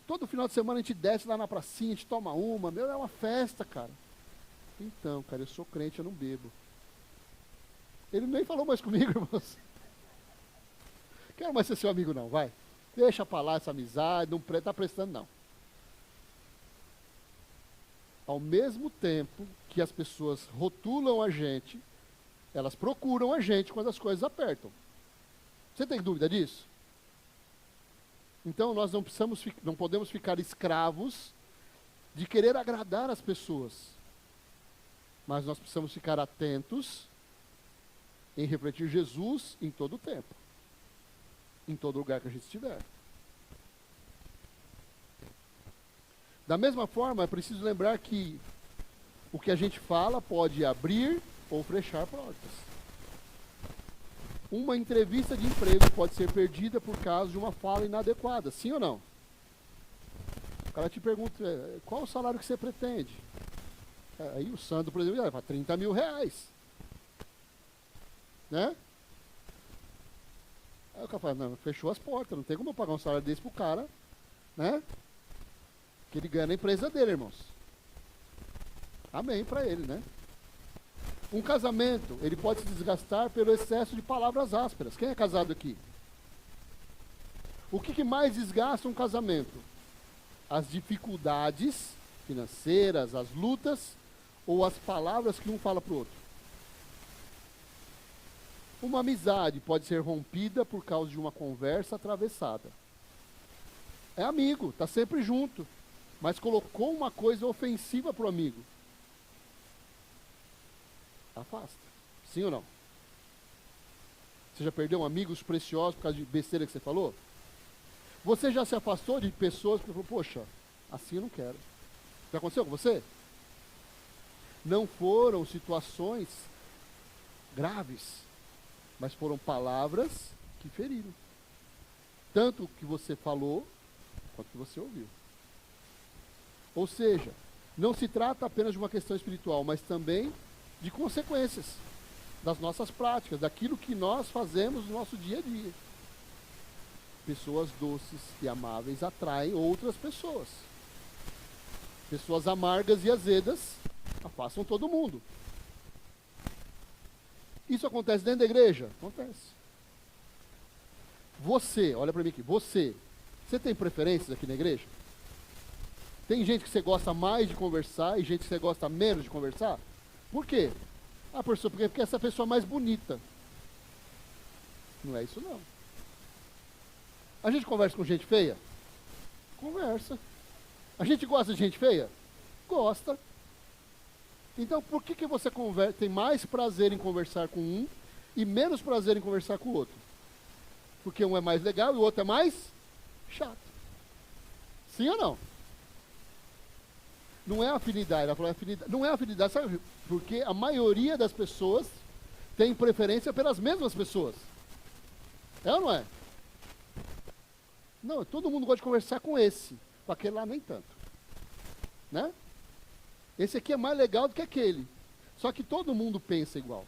Todo final de semana a gente desce lá na pracinha, a gente toma uma. Meu, é uma festa, cara. Então, cara, eu sou crente, eu não bebo. Ele nem falou mais comigo, irmãos. Quero mais ser seu amigo não, vai. Deixa pra lá essa amizade, não tá prestando não. Ao mesmo tempo que as pessoas rotulam a gente, elas procuram a gente quando as coisas apertam. Você tem dúvida disso? Então nós não podemos ficar escravos de querer agradar as pessoas. Mas nós precisamos ficar atentos em refletir Jesus em todo o tempo. Em todo lugar que a gente estiver. Da mesma forma, é preciso lembrar que o que a gente fala pode abrir ou fechar portas. Uma entrevista de emprego pode ser perdida por causa de uma fala inadequada, sim ou não? O cara te pergunta, qual o salário que você pretende? Aí o Sandro, por exemplo, vai para 30 mil reais. Né? Aí o cara fala, não, fechou as portas, não tem como eu pagar um salário desse pro cara, né? Que ele ganha na empresa dele, irmãos. Amém para ele, né? Um casamento, ele pode se desgastar pelo excesso de palavras ásperas. Quem é casado aqui? O que mais desgasta um casamento? As dificuldades financeiras, as lutas, ou as palavras que um fala para o outro? Uma amizade pode ser rompida por causa de uma conversa atravessada. É amigo, está sempre junto, mas colocou uma coisa ofensiva para o amigo. Afasta. Sim ou não? Você já perdeu amigos preciosos por causa de besteira que você falou? Você já se afastou de pessoas que falou, poxa, assim eu não quero. Já aconteceu com você? Não foram situações graves, mas foram palavras que feriram. Tanto o que você falou, quanto o que você ouviu. Ou seja, não se trata apenas de uma questão espiritual, mas também de consequências das nossas práticas, daquilo que nós fazemos no nosso dia a dia. Pessoas doces e amáveis atraem outras pessoas. Pessoas amargas e azedas afastam todo mundo. Isso acontece dentro da igreja? Acontece. Você, olha para mim aqui, você tem preferências aqui na igreja? Tem gente que você gosta mais de conversar e gente que você gosta menos de conversar? Por quê? Ah, professor, porque essa pessoa é mais bonita. Não é isso não. A gente conversa com gente feia? Conversa. A gente gosta de gente feia? Gosta. Então, por que você tem mais prazer em conversar com um e menos prazer em conversar com o outro? Porque um é mais legal e o outro é mais chato. Sim ou não? Não é afinidade, ela falou afinidade. Não é afinidade, sabe? Porque a maioria das pessoas tem preferência pelas mesmas pessoas. É ou não é? Não, todo mundo gosta de conversar com esse. Com aquele lá nem tanto. Né? Esse aqui é mais legal do que aquele. Só que todo mundo pensa igual.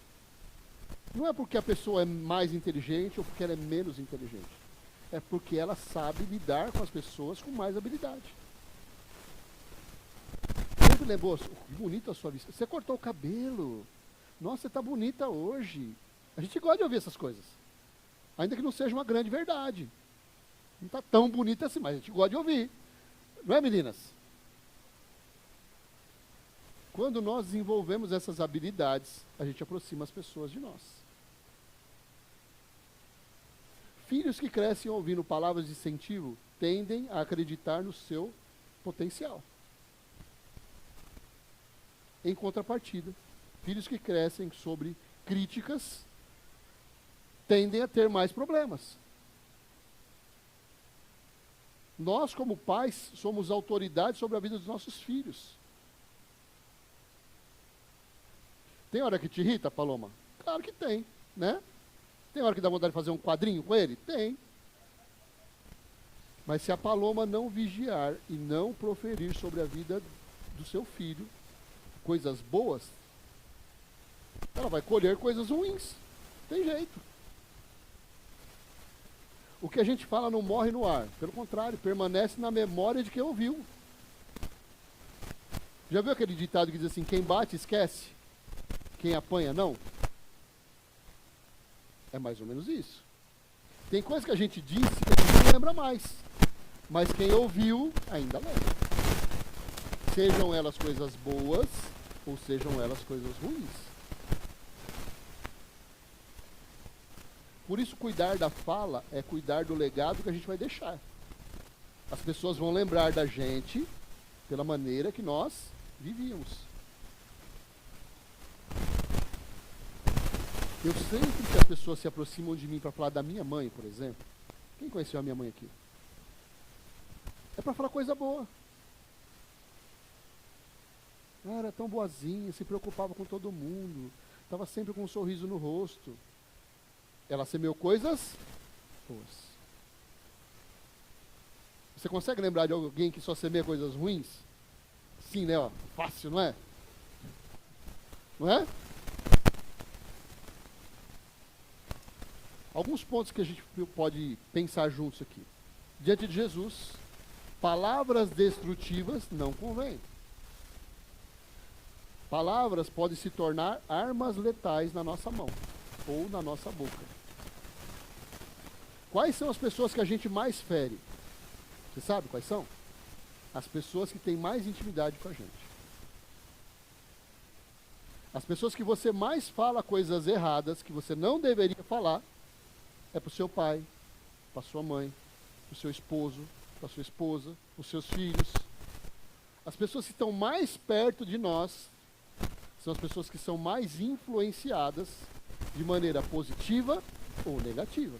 Não é porque a pessoa é mais inteligente ou porque ela é menos inteligente. É porque ela sabe lidar com as pessoas com mais habilidade. Sempre lembrou, que bonita a sua vista. Você cortou o cabelo. Nossa, você está bonita hoje. A gente gosta de ouvir essas coisas. Ainda que não seja uma grande verdade. Não está tão bonita assim, mas a gente gosta de ouvir. Não é, meninas? Quando nós desenvolvemos essas habilidades, a gente aproxima as pessoas de nós. Filhos que crescem ouvindo palavras de incentivo tendem a acreditar no seu potencial. Em contrapartida, filhos que crescem sobre críticas tendem a ter mais problemas. Nós, como pais, somos autoridade sobre a vida dos nossos filhos. Tem hora que te irrita, Paloma? Claro que tem, né? Tem hora que dá vontade de fazer um quadrinho com ele? Tem. Mas se a Paloma não vigiar e não proferir sobre a vida do seu filho coisas boas, ela vai colher coisas ruins. Tem jeito. O que a gente fala não morre no ar. Pelo contrário, permanece na memória de quem ouviu. Já viu aquele ditado que diz assim, quem bate esquece, quem apanha não? É mais ou menos isso. Tem coisa que a gente disse que a gente não lembra mais. Mas quem ouviu ainda lembra. Sejam elas coisas boas ou sejam elas coisas ruins. Por isso, cuidar da fala é cuidar do legado que a gente vai deixar. As pessoas vão lembrar da gente pela maneira que nós vivíamos. Eu sempre que as pessoas se aproximam de mim para falar da minha mãe, por exemplo. Quem conheceu a minha mãe aqui? É para falar coisa boa. Ela era tão boazinha, se preocupava com todo mundo, estava sempre com um sorriso no rosto. Ela semeou coisas boas. Você consegue lembrar de alguém que só semeia coisas ruins? Sim, né? Ó, fácil, não é? Não é? Alguns pontos que a gente pode pensar juntos aqui. Diante de Jesus, palavras destrutivas não convêm. Palavras podem se tornar armas letais na nossa mão ou na nossa boca. Quais são as pessoas que a gente mais fere? Você sabe quais são? As pessoas que têm mais intimidade com a gente. As pessoas que você mais fala coisas erradas, que você não deveria falar, é para o seu pai, para a sua mãe, para o seu esposo, para a sua esposa, para os seus filhos. As pessoas que estão mais perto de nós são as pessoas que são mais influenciadas de maneira positiva ou negativa.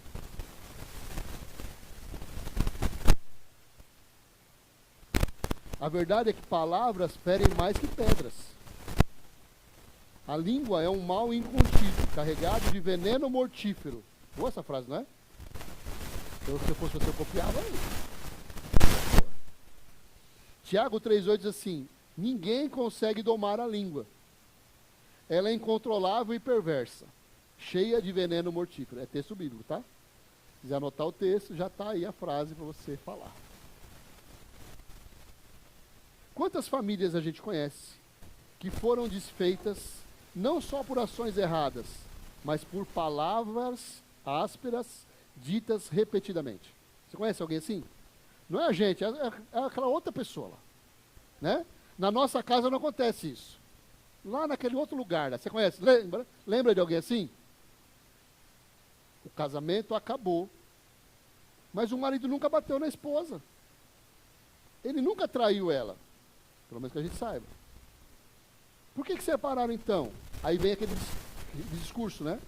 A verdade é que palavras ferem mais que pedras. A língua é um mal incontido, carregado de veneno mortífero. Boa essa frase, não é? Eu, se eu fosse você, eu copiava aí. Tiago 3,8 diz assim, ninguém consegue domar a língua. Ela é incontrolável e perversa, cheia de veneno mortífero. É texto bíblico, tá? Se quiser anotar o texto, já está aí a frase para você falar. Quantas famílias a gente conhece que foram desfeitas não só por ações erradas, mas por palavras ásperas ditas repetidamente? Você conhece alguém assim? Não é a gente, é aquela outra pessoa lá. Né? Na nossa casa não acontece isso. Lá naquele outro lugar, você conhece? Lembra de alguém assim? O casamento acabou, mas o marido nunca bateu na esposa. Ele nunca traiu ela. Pelo menos que a gente saiba. Por que separaram então? Aí vem aquele discurso, né?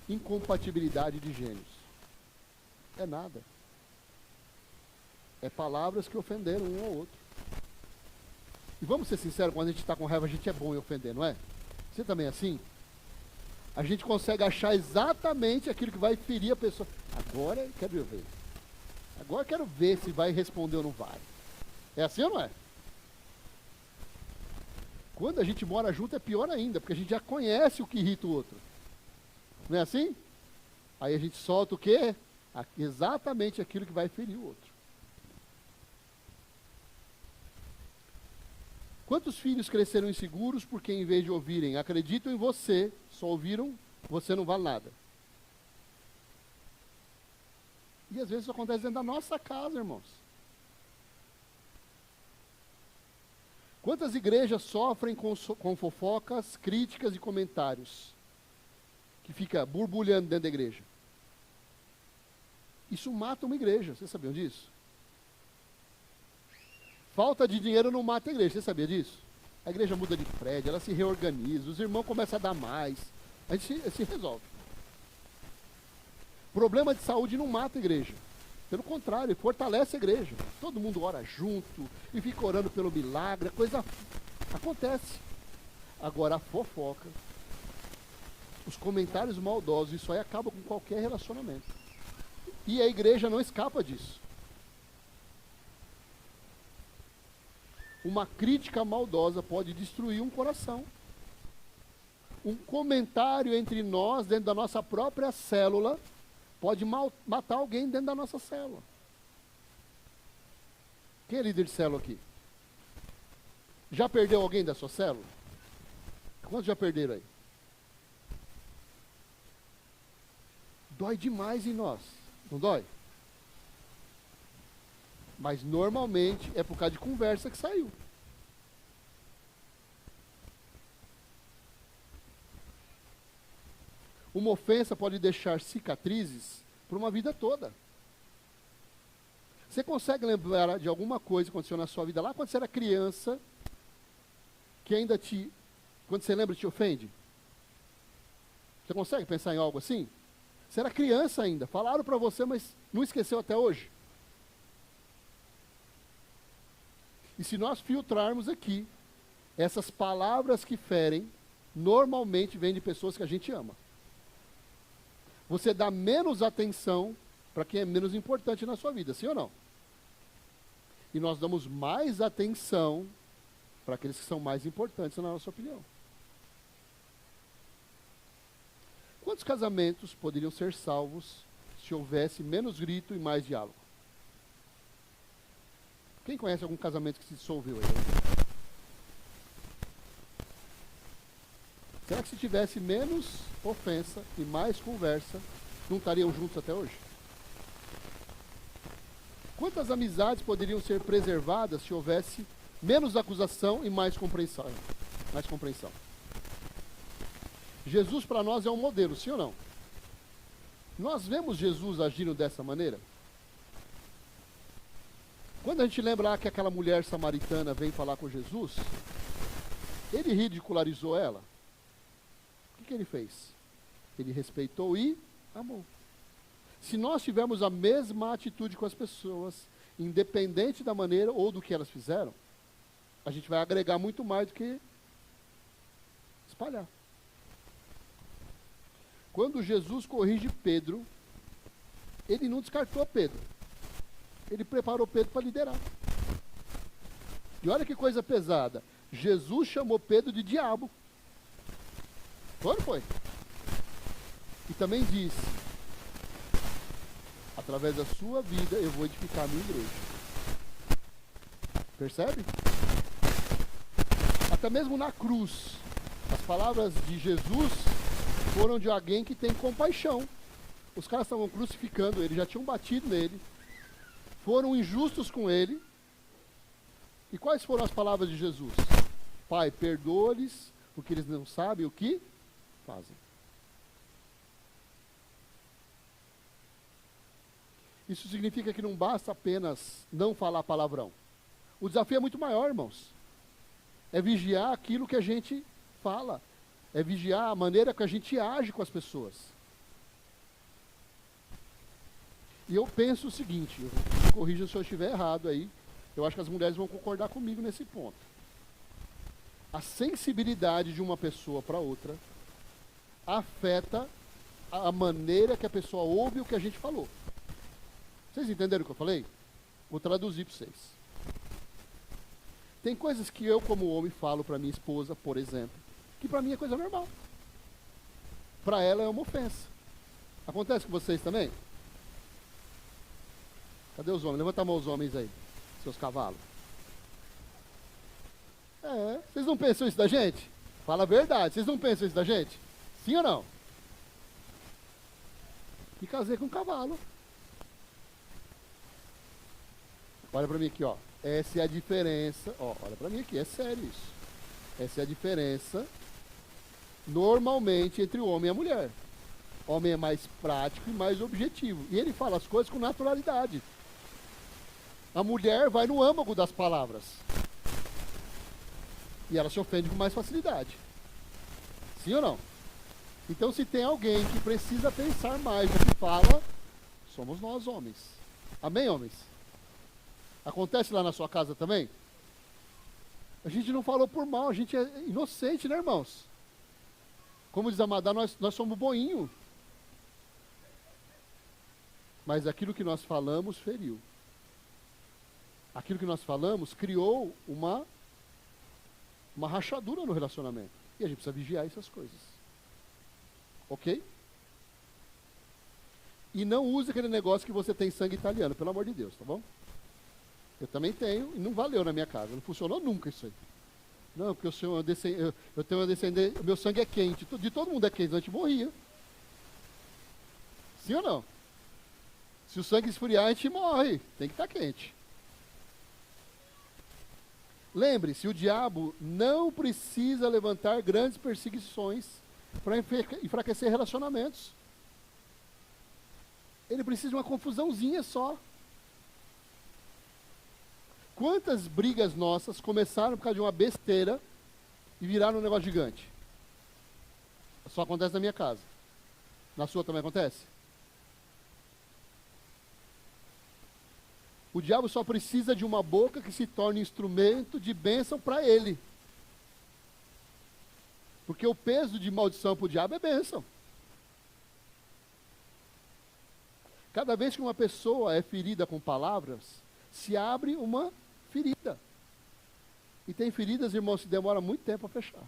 Incompatibilidade de gênios. É nada. É palavras que ofenderam um ao outro. E vamos ser sinceros, quando a gente está com raiva, a gente é bom em ofender, não é? Você também é assim? A gente consegue achar exatamente aquilo que vai ferir a pessoa. Agora eu quero ver. Agora eu quero ver se vai responder ou não vai. É assim ou não é? Quando a gente mora junto é pior ainda, porque a gente já conhece o que irrita o outro. Não é assim? Aí a gente solta o quê? Exatamente aquilo que vai ferir o outro. Quantos filhos cresceram inseguros porque, em vez de ouvirem, acreditam em você, só ouviram, você não vale nada? E às vezes isso acontece dentro da nossa casa, irmãos. Quantas igrejas sofrem com fofocas, críticas e comentários? Que fica borbulhando dentro da igreja. Isso mata uma igreja, vocês sabiam disso? Falta de dinheiro não mata a igreja, você sabia disso? A igreja muda de prédio, ela se reorganiza, os irmãos começam a dar mais, a gente se resolve. Problema de saúde não mata a igreja. Pelo contrário, fortalece a igreja. Todo mundo ora junto e fica orando pelo milagre, a coisa acontece. Agora a fofoca, os comentários maldosos, isso aí acaba com qualquer relacionamento. E a igreja não escapa disso. Uma crítica maldosa pode destruir um coração. Um comentário entre nós, dentro da nossa própria célula, pode matar alguém dentro da nossa célula. Quem é líder de célula aqui? Já perdeu alguém da sua célula? Quantos já perderam aí? Dói demais em nós, não dói? Mas normalmente é por causa de conversa que saiu. Uma ofensa pode deixar cicatrizes por uma vida toda. Você consegue lembrar de alguma coisa que aconteceu na sua vida lá quando você era criança, que ainda quando você lembra, te ofende? Você consegue pensar em algo assim? Você era criança ainda, falaram para você, mas não esqueceu até hoje. E se nós filtrarmos aqui, essas palavras que ferem, normalmente vêm de pessoas que a gente ama. Você dá menos atenção para quem é menos importante na sua vida, sim ou não? E nós damos mais atenção para aqueles que são mais importantes, na nossa opinião. Quantos casamentos poderiam ser salvos se houvesse menos grito e mais diálogo? Quem conhece algum casamento que se dissolveu aí? Será que se tivesse menos ofensa e mais conversa, não estariam juntos até hoje? Quantas amizades poderiam ser preservadas se houvesse menos acusação e mais compreensão? Mais compreensão. Jesus para nós é um modelo, sim ou não? Nós vemos Jesus agindo dessa maneira? Quando a gente lembra lá que aquela mulher samaritana vem falar com Jesus, ele ridicularizou ela. O que ele fez? Ele respeitou e amou. Se nós tivermos a mesma atitude com as pessoas, independente da maneira ou do que elas fizeram, a gente vai agregar muito mais do que espalhar. Quando Jesus corrige Pedro, ele não descartou Pedro. Ele preparou Pedro para liderar. E olha que coisa pesada. Jesus chamou Pedro de diabo. Foi ou não foi? E também disse: através da sua vida eu vou edificar a minha igreja. Percebe? Até mesmo na cruz, as palavras de Jesus foram de alguém que tem compaixão. Os caras estavam crucificando ele, já tinham batido nele, foram injustos com ele. E quais foram as palavras de Jesus? Pai, perdoa-lhes, porque eles não sabem o que fazem. Isso significa que não basta apenas não falar palavrão. O desafio é muito maior, irmãos. É vigiar aquilo que a gente fala. É vigiar a maneira que a gente age com as pessoas. E eu penso o seguinte, me corrija se eu estiver errado aí, eu acho que as mulheres vão concordar comigo nesse ponto. A sensibilidade de uma pessoa para outra afeta a maneira que a pessoa ouve o que a gente falou. Vocês entenderam o que eu falei? Vou traduzir para vocês. Tem coisas que eu, como homem, falo para minha esposa, por exemplo, que para mim é coisa normal. Para ela é uma ofensa. Acontece com vocês também? Cadê os homens? Levanta a mão os homens aí, seus cavalos. Vocês não pensam isso da gente? Fala a verdade, vocês não pensam isso da gente? Sim ou não? Me casei com um cavalo. Olha para mim aqui, ó. Essa é a diferença. Ó, olha para mim aqui, é sério isso. Essa é a diferença, normalmente, entre o homem e a mulher. O homem é mais prático e mais objetivo. E ele fala as coisas com naturalidade. A mulher vai no âmago das palavras. E ela se ofende com mais facilidade. Sim ou não? Então, se tem alguém que precisa pensar mais do que fala, somos nós, homens. Amém, homens? Acontece lá na sua casa também? A gente não falou por mal, a gente é inocente, né, irmãos? Como diz a Madá, nós somos boinho. Mas aquilo que nós falamos feriu. Aquilo que nós falamos criou uma rachadura no relacionamento. E a gente precisa vigiar essas coisas. Ok? E não use aquele negócio que você tem sangue italiano, pelo amor de Deus, tá bom? Eu também tenho, e não valeu na minha casa. Não funcionou nunca isso aí. Não, porque eu tenho uma descendência, meu sangue é quente. De todo mundo é quente, a gente morria. Sim ou não? Se o sangue esfriar, a gente morre. Tem que estar quente. Lembre-se, o diabo não precisa levantar grandes perseguições para enfraquecer relacionamentos. Ele precisa de uma confusãozinha só. Quantas brigas nossas começaram por causa de uma besteira e viraram um negócio gigante? Só acontece na minha casa. Na sua também acontece? O diabo só precisa de uma boca que se torne instrumento de bênção para ele. Porque o peso de maldição para o diabo é bênção. Cada vez que uma pessoa é ferida com palavras, se abre uma ferida. E tem feridas, irmãos, que demora muito tempo a fechar.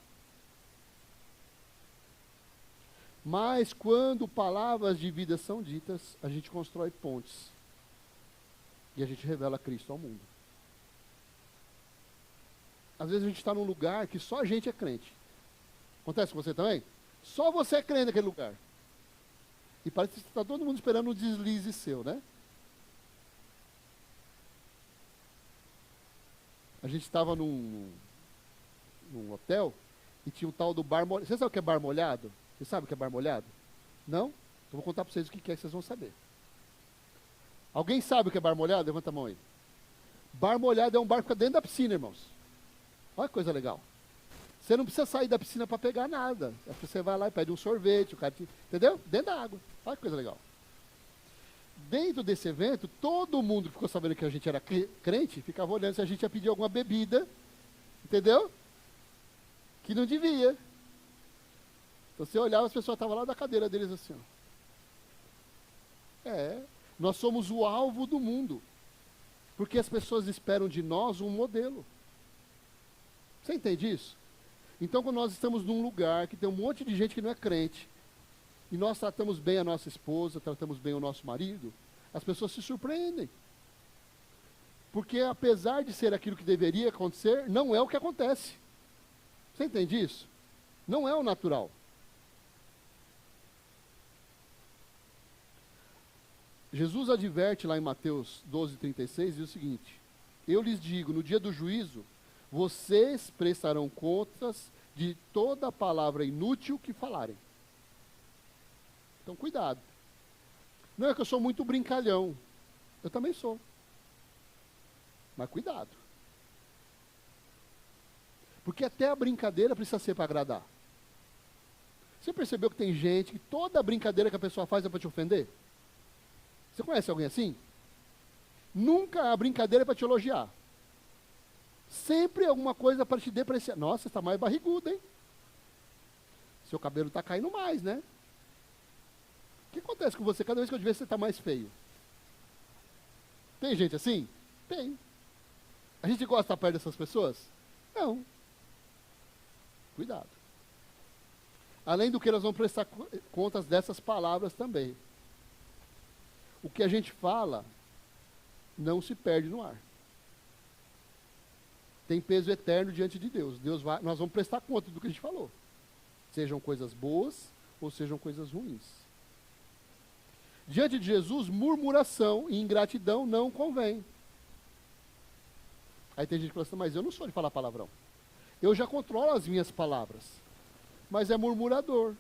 Mas quando palavras de vida são ditas, a gente constrói pontes. E a gente revela Cristo ao mundo. Às vezes a gente está num lugar que só a gente é crente. Acontece com você também? Só você é crente naquele lugar. E parece que está todo mundo esperando um deslize seu, né? A gente estava num hotel e tinha um tal do bar molhado. Você sabe o que é bar molhado? Você sabe o que é bar molhado? Não? Então vou contar para vocês o que é que vocês vão saber. Alguém sabe o que é bar molhado? Levanta a mão aí. Bar molhado é um bar que fica dentro da piscina, irmãos. Olha que coisa legal. Você não precisa sair da piscina para pegar nada. Você vai lá e pede um sorvete, o cara entendeu? Dentro da água. Olha que coisa legal. Dentro desse evento, todo mundo que ficou sabendo que a gente era crente, ficava olhando se a gente ia pedir alguma bebida, entendeu? Que não devia. Então você olhava, as pessoas estavam lá da cadeira deles assim, ó. Nós somos o alvo do mundo. Porque as pessoas esperam de nós um modelo. Você entende isso? Então, quando nós estamos num lugar que tem um monte de gente que não é crente, e nós tratamos bem a nossa esposa, tratamos bem o nosso marido, as pessoas se surpreendem. Porque apesar de ser aquilo que deveria acontecer, não é o que acontece. Você entende isso? Não é o natural. Jesus adverte lá em Mateus 12:36, diz o seguinte: eu lhes digo, no dia do juízo, vocês prestarão contas de toda palavra inútil que falarem. Então, cuidado. Não é que eu sou muito brincalhão. Eu também sou. Mas cuidado. Porque até a brincadeira precisa ser para agradar. Você percebeu que tem gente que toda brincadeira que a pessoa faz é para te ofender? Você conhece alguém assim? Nunca a brincadeira é para te elogiar. Sempre alguma coisa para te depreciar. Nossa, você está mais barrigudo, hein? Seu cabelo está caindo mais, né? O que acontece com você cada vez que eu te vejo você está mais feio? Tem gente assim? Tem. A gente gosta de estar perto dessas pessoas? Não. Cuidado. Além do que nós vamos prestar contas dessas palavras também. O que a gente fala não se perde no ar. Tem peso eterno diante de Deus. Nós vamos prestar conta do que a gente falou. Sejam coisas boas ou sejam coisas ruins. Diante de Jesus, murmuração e ingratidão não convém. Aí tem gente que fala assim, mas eu não sou de falar palavrão. Eu já controlo as minhas palavras. Mas é murmurador.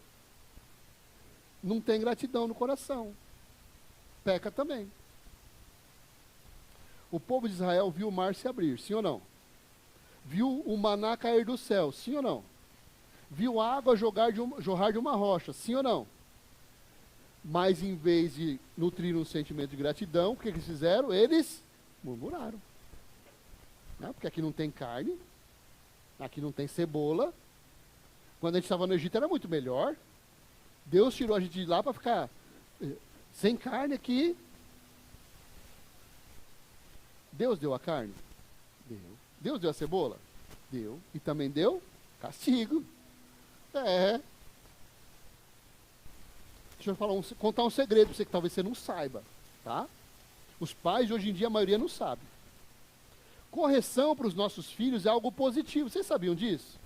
Não tem gratidão no coração. Peca também. O povo de Israel viu o mar se abrir, sim ou não? Viu o maná cair do céu, sim ou não? Viu a água jorrar de uma rocha, sim ou não? Mas em vez de nutrir um sentimento de gratidão, o que eles fizeram? Eles murmuraram. Não, porque aqui não tem carne, aqui não tem cebola. Quando a gente estava no Egito era muito melhor. Deus tirou a gente de lá para ficar sem carne aqui. Deus deu a carne? Deu. Deus deu a cebola? Deu. E também deu castigo. Deixa eu contar um segredo para você que talvez você não saiba, tá? Os pais, hoje em dia, a maioria não sabe. Correção para os nossos filhos é algo positivo. Vocês sabiam disso?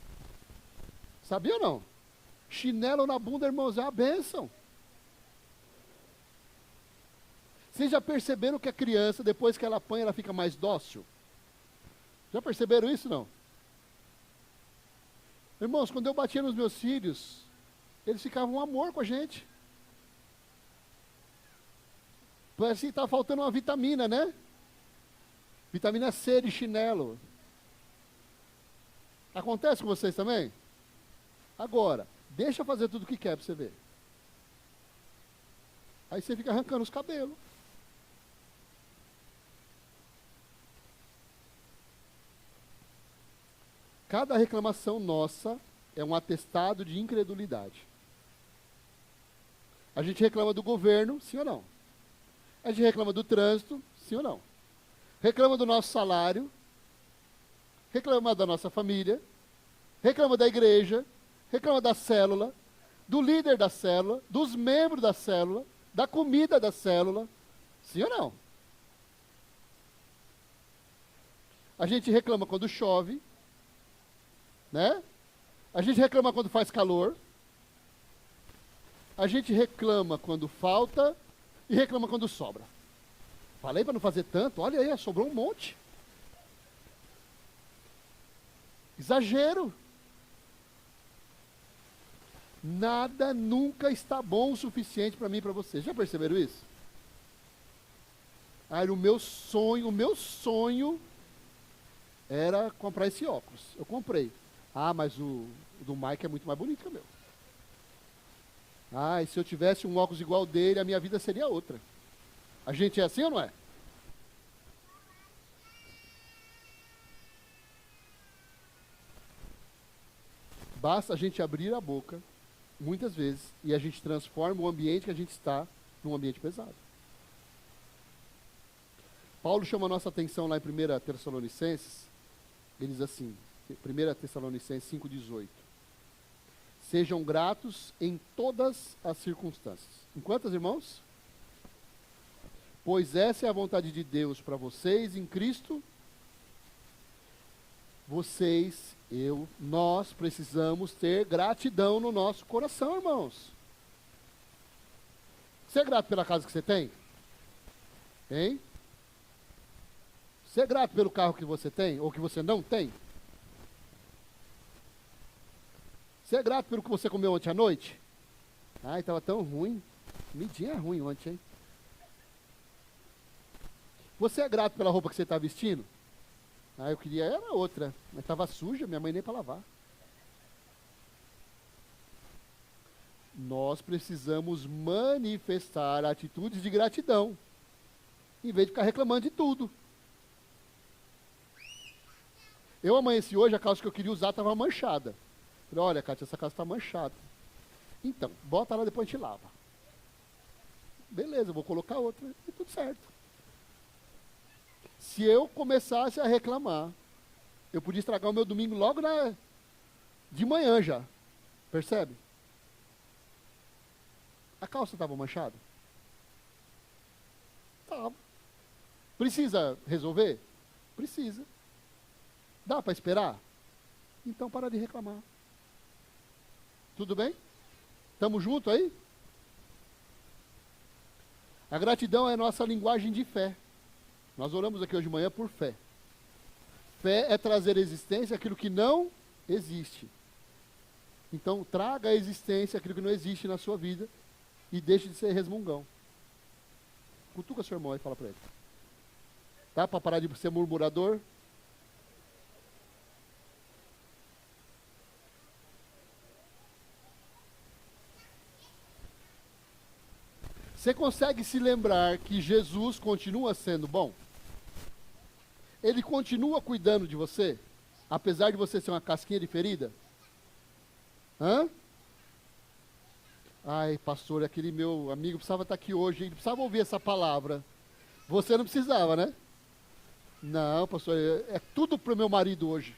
Sabiam ou não? Chinelo na bunda, irmãos, é uma bênção. Vocês já perceberam que a criança, depois que ela apanha, ela fica mais dócil? Já perceberam isso, não? Irmãos, quando eu batia nos meus filhos, eles ficavam um amor com a gente. Parece que está faltando uma vitamina, né? Vitamina C de chinelo. Acontece com vocês também? Agora, deixa eu fazer tudo o que quer para você ver. Aí você fica arrancando os cabelos. Cada reclamação nossa é um atestado de incredulidade. A gente reclama do governo, sim ou não? A gente reclama do trânsito, sim ou não? Reclama do nosso salário, reclama da nossa família, reclama da igreja, reclama da célula, do líder da célula, dos membros da célula, da comida da célula, sim ou não? A gente reclama quando chove, né? A gente reclama quando faz calor, a gente reclama quando falta e reclama quando sobra. Falei para não fazer tanto, olha aí, sobrou um monte. Exagero. Nada nunca está bom o suficiente para mim e para você. Já perceberam isso? Ah, o meu sonho era comprar esse óculos. Eu comprei. Ah, mas o do Mike é muito mais bonito que o meu. Ah, e se eu tivesse um óculos igual dele, a minha vida seria outra. A gente é assim ou não é? Basta a gente abrir a boca, muitas vezes, e a gente transforma o ambiente que a gente está num ambiente pesado. Paulo chama a nossa atenção lá em 1 Tessalonicenses, ele diz assim, 1 Tessalonicenses 5,18. Sejam gratos em todas as circunstâncias. Em quantas, irmãos? Pois essa é a vontade de Deus para vocês em Cristo. Nós precisamos ter gratidão no nosso coração, irmãos. Você é grato pela casa que você tem? Hein? Você é grato pelo carro que você tem ou que você não tem? Você é grato pelo que você comeu ontem à noite? Ai, estava tão ruim. Comidinha é ruim ontem, hein? Você é grato pela roupa que você está vestindo? Ah, eu queria, era outra, mas estava suja, minha mãe nem para lavar. Nós precisamos manifestar atitudes de gratidão, em vez de ficar reclamando de tudo. Eu amanheci hoje, a calça que eu queria usar estava manchada. Falei, olha, Kátia, essa calça está manchada. Então, bota lá, depois a gente lava. Beleza, eu vou colocar outra e tudo certo. Se eu começasse a reclamar, eu podia estragar o meu domingo logo de manhã já. Percebe? A calça estava manchada? Estava. Precisa resolver? Precisa. Dá para esperar? Então para de reclamar. Tudo bem? Estamos juntos aí? A gratidão é a nossa linguagem de fé. Nós oramos aqui hoje de manhã por fé. Fé é trazer à existência aquilo que não existe. Então, traga à existência aquilo que não existe na sua vida e deixe de ser resmungão. Cutuca seu irmão e fala para ele. Tá? Para parar de ser murmurador. Você consegue se lembrar que Jesus continua sendo bom? Ele continua cuidando de você, apesar de você ser uma casquinha de ferida? Hã? Ai, pastor, aquele meu amigo precisava estar aqui hoje, ele precisava ouvir essa palavra. Você não precisava, né? Não, pastor, é tudo para o meu marido hoje.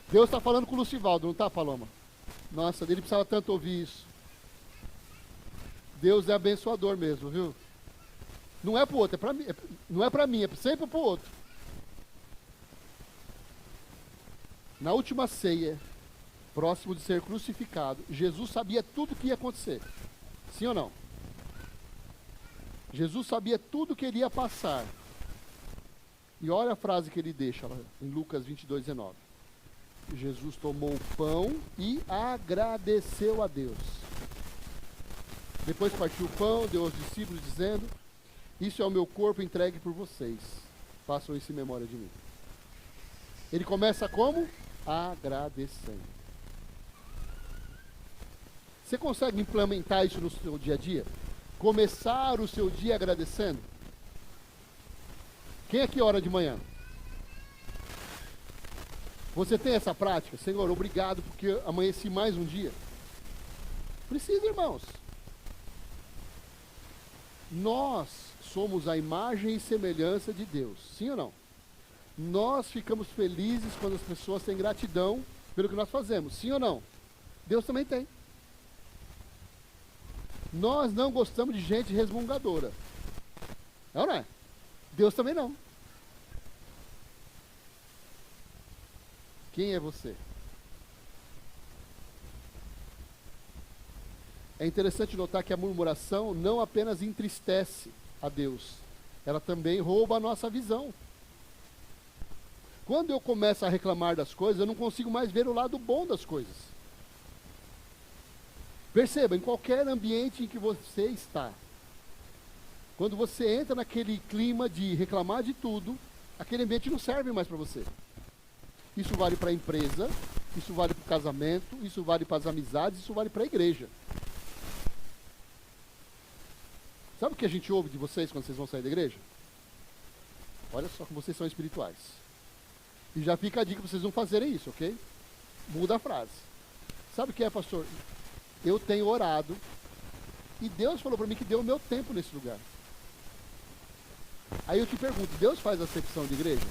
Deus está falando com o Lucivaldo, não está, Paloma? Nossa, ele precisava tanto ouvir isso. Deus é abençoador mesmo, viu? Não é pro outro, é pra mim. Não é pra mim, é sempre pro outro. Na última ceia, próximo de ser crucificado, Jesus sabia tudo o que ia acontecer. Sim ou não? Jesus sabia tudo o que iria passar. E olha a frase que ele deixa lá, em Lucas 22:19. Jesus tomou o pão e agradeceu a Deus. Depois partiu o pão, deu aos discípulos, dizendo: isso é o meu corpo entregue por vocês. Façam isso em memória de mim. Ele começa como? Agradecendo. Você consegue implementar isso no seu dia a dia? Começar o seu dia agradecendo? Quem aqui ora de manhã? Você tem essa prática? Senhor, obrigado porque amanheci mais um dia. Precisa, irmãos. Nós somos a imagem e semelhança de Deus, sim ou não? Nós ficamos felizes quando as pessoas têm gratidão pelo que nós fazemos, sim ou não? Deus também tem. Nós não gostamos de gente resmungadora. É ou não é? Deus também não. Quem é você? É interessante notar que a murmuração não apenas entristece a Deus, ela também rouba a nossa visão. Quando eu começo a reclamar das coisas, eu não consigo mais ver o lado bom das coisas. Perceba, em qualquer ambiente em que você está, quando você entra naquele clima de reclamar de tudo, aquele ambiente não serve mais para você. Isso vale para a empresa, isso vale para o casamento, isso vale para as amizades, isso vale para a igreja. Sabe o que a gente ouve de vocês quando vocês vão sair da igreja? Olha só como vocês são espirituais. E já fica a dica para vocês não fazerem isso, ok? Muda a frase. Sabe o que é, pastor? Eu tenho orado e Deus falou para mim que deu o meu tempo nesse lugar. Aí eu te pergunto, Deus faz acepção de igreja?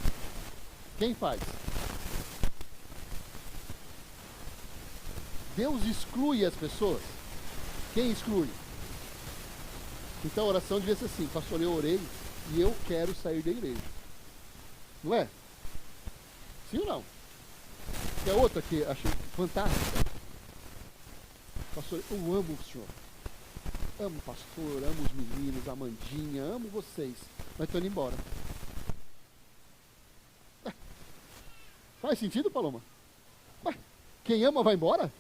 Quem faz? Deus exclui as pessoas? Quem exclui? Então a oração devia ser assim: pastor, eu orei e eu quero sair da igreja. Não é? Sim ou não? Que é outra que achei fantástica. Pastor, eu amo o senhor. Amo o pastor, amo os meninos, a Amandinha, amo vocês. Mas estou indo embora. Faz sentido, Paloma? Ué, quem ama vai embora?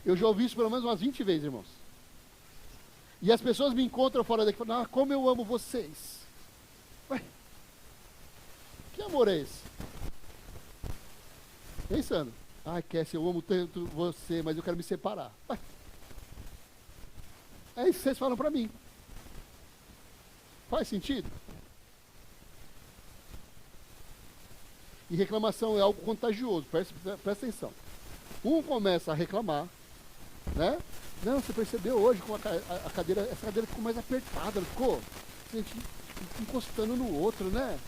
Eu já ouvi isso pelo menos umas 20 vezes, irmãos. E as pessoas me encontram fora daqui e falam: ah, como eu amo vocês. Ué, que amor é esse? Pensando: ai, Cassie, eu amo tanto você, mas eu quero me separar. Ué, é isso que vocês falam para mim. Faz sentido? E reclamação é algo contagioso, presta atenção. Um começa a reclamar, né? Não, você percebeu hoje como a cadeira, essa cadeira ficou mais apertada, não ficou? A gente encostando no outro, né?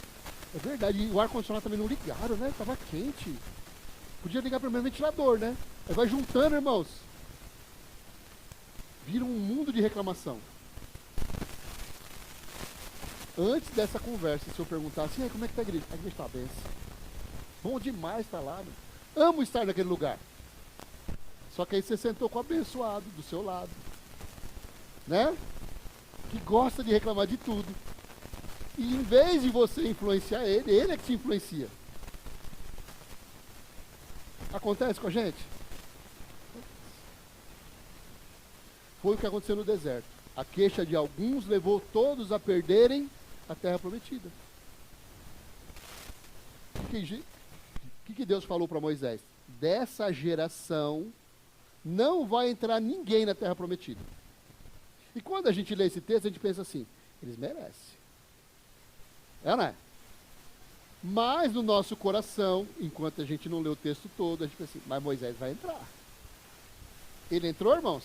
É verdade, e o ar-condicionado também não ligaram, né? Tava quente. Podia ligar pelo menos ventilador, né? Aí vai juntando, irmãos. Vira um mundo de reclamação. Antes dessa conversa, se eu perguntasse: como é que tá a igreja? A igreja está benção. Bom demais estar lá. Meu. Amo estar naquele lugar. Só que aí você sentou com o abençoado do seu lado. Né? Que gosta de reclamar de tudo. E em vez de você influenciar ele, ele é que te influencia. Acontece com a gente? Foi o que aconteceu no deserto. A queixa de alguns levou todos a perderem a terra prometida. O que Deus falou para Moisés? Dessa geração não vai entrar ninguém na terra prometida. E quando a gente lê esse texto, a gente pensa assim: eles merecem. É, não é? Mas no nosso coração, enquanto a gente não lê o texto todo, a gente pensa assim: mas Moisés vai entrar. Ele entrou, irmãos?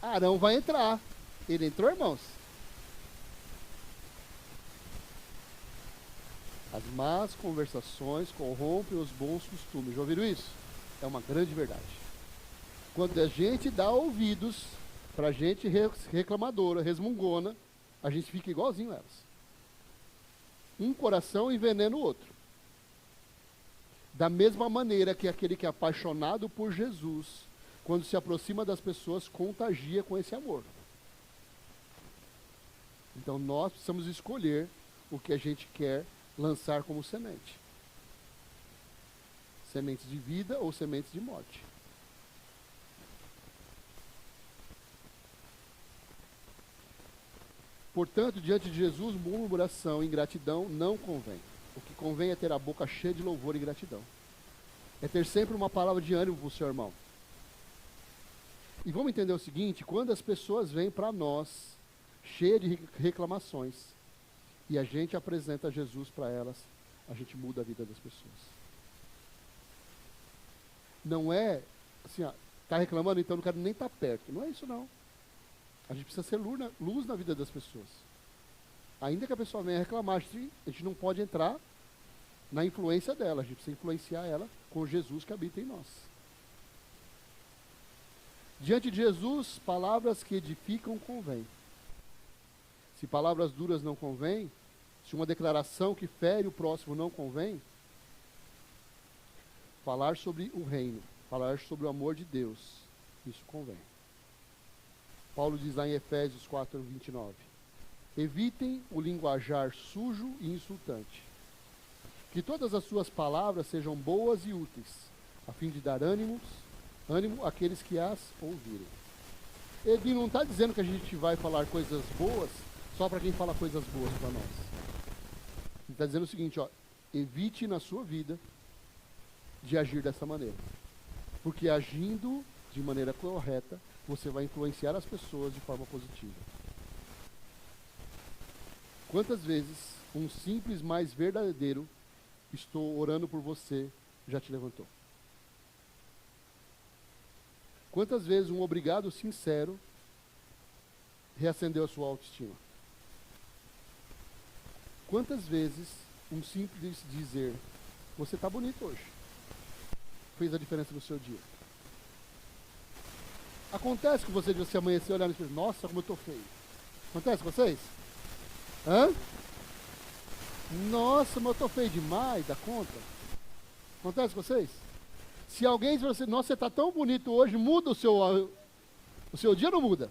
Arão vai entrar. Ele entrou, irmãos? As más conversações corrompem os bons costumes. Já ouviram isso? É uma grande verdade. Quando a gente dá ouvidos Para gente reclamadora, resmungona, a gente fica igualzinho elas. Um coração envenena o outro. Da mesma maneira que aquele que é apaixonado por Jesus, quando se aproxima das pessoas, contagia com esse amor. Então nós precisamos escolher o que a gente quer lançar como semente. Sementes de vida ou sementes de morte. Portanto, diante de Jesus, murmuração e ingratidão não convém. O que convém é ter a boca cheia de louvor e gratidão. É ter sempre uma palavra de ânimo para o seu irmão. E vamos entender o seguinte, quando as pessoas vêm para nós, cheias de reclamações, e a gente apresenta Jesus para elas, a gente muda a vida das pessoas. Não é assim, tá reclamando, então não quero nem estar perto. Não é isso não. A gente precisa ser luz na vida das pessoas. Ainda que a pessoa venha reclamar, a gente não pode entrar na influência dela. A gente precisa influenciar ela com Jesus que habita em nós. Diante de Jesus, palavras que edificam convém. Se palavras duras não convém, se uma declaração que fere o próximo não convém, falar sobre o reino, falar sobre o amor de Deus, isso convém. Paulo diz lá em Efésios 4, 29. Evitem o linguajar sujo e insultante. Que todas as suas palavras sejam boas e úteis, a fim de dar ânimo àqueles que as ouvirem. Ele não está dizendo que a gente vai falar coisas boas só para quem fala coisas boas para nós. Ele está dizendo o seguinte, evite na sua vida de agir dessa maneira. Porque agindo de maneira correta, você vai influenciar as pessoas de forma positiva. Quantas vezes um simples, mais verdadeiro, estou orando por você, já te levantou? Quantas vezes um obrigado sincero reacendeu a sua autoestima? Quantas vezes um simples dizer, você está bonito hoje, fez a diferença no seu dia? Acontece que você amanhecer olhando e dizer, nossa, como eu estou feio. Acontece com vocês? Hã? Nossa, mas eu estou feio demais, dá conta? Acontece com vocês? Se alguém diz para você, nossa, você está tão bonito hoje, muda o seu dia, não muda.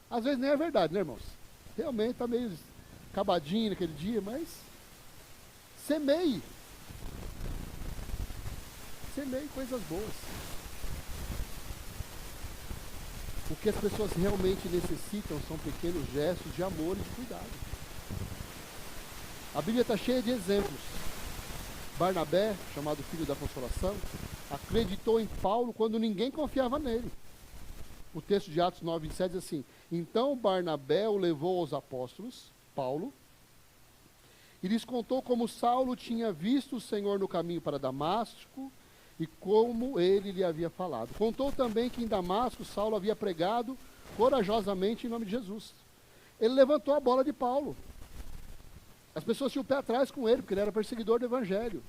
Às vezes nem é verdade, né, irmãos? Realmente está meio acabadinho naquele dia, mas semeie. Semeie coisas boas. O que as pessoas realmente necessitam são pequenos gestos de amor e de cuidado. A Bíblia está cheia de exemplos. Barnabé, chamado filho da consolação, acreditou em Paulo quando ninguém confiava nele. O texto de Atos 9, 27 diz assim, então Barnabé o levou aos apóstolos, Paulo, e lhes contou como Saulo tinha visto o Senhor no caminho para Damasco, e como ele lhe havia falado. Contou também que em Damasco Saulo havia pregado corajosamente em nome de Jesus. Ele levantou a bola de Paulo. As pessoas tinham o pé atrás com ele, porque ele era perseguidor do evangelho.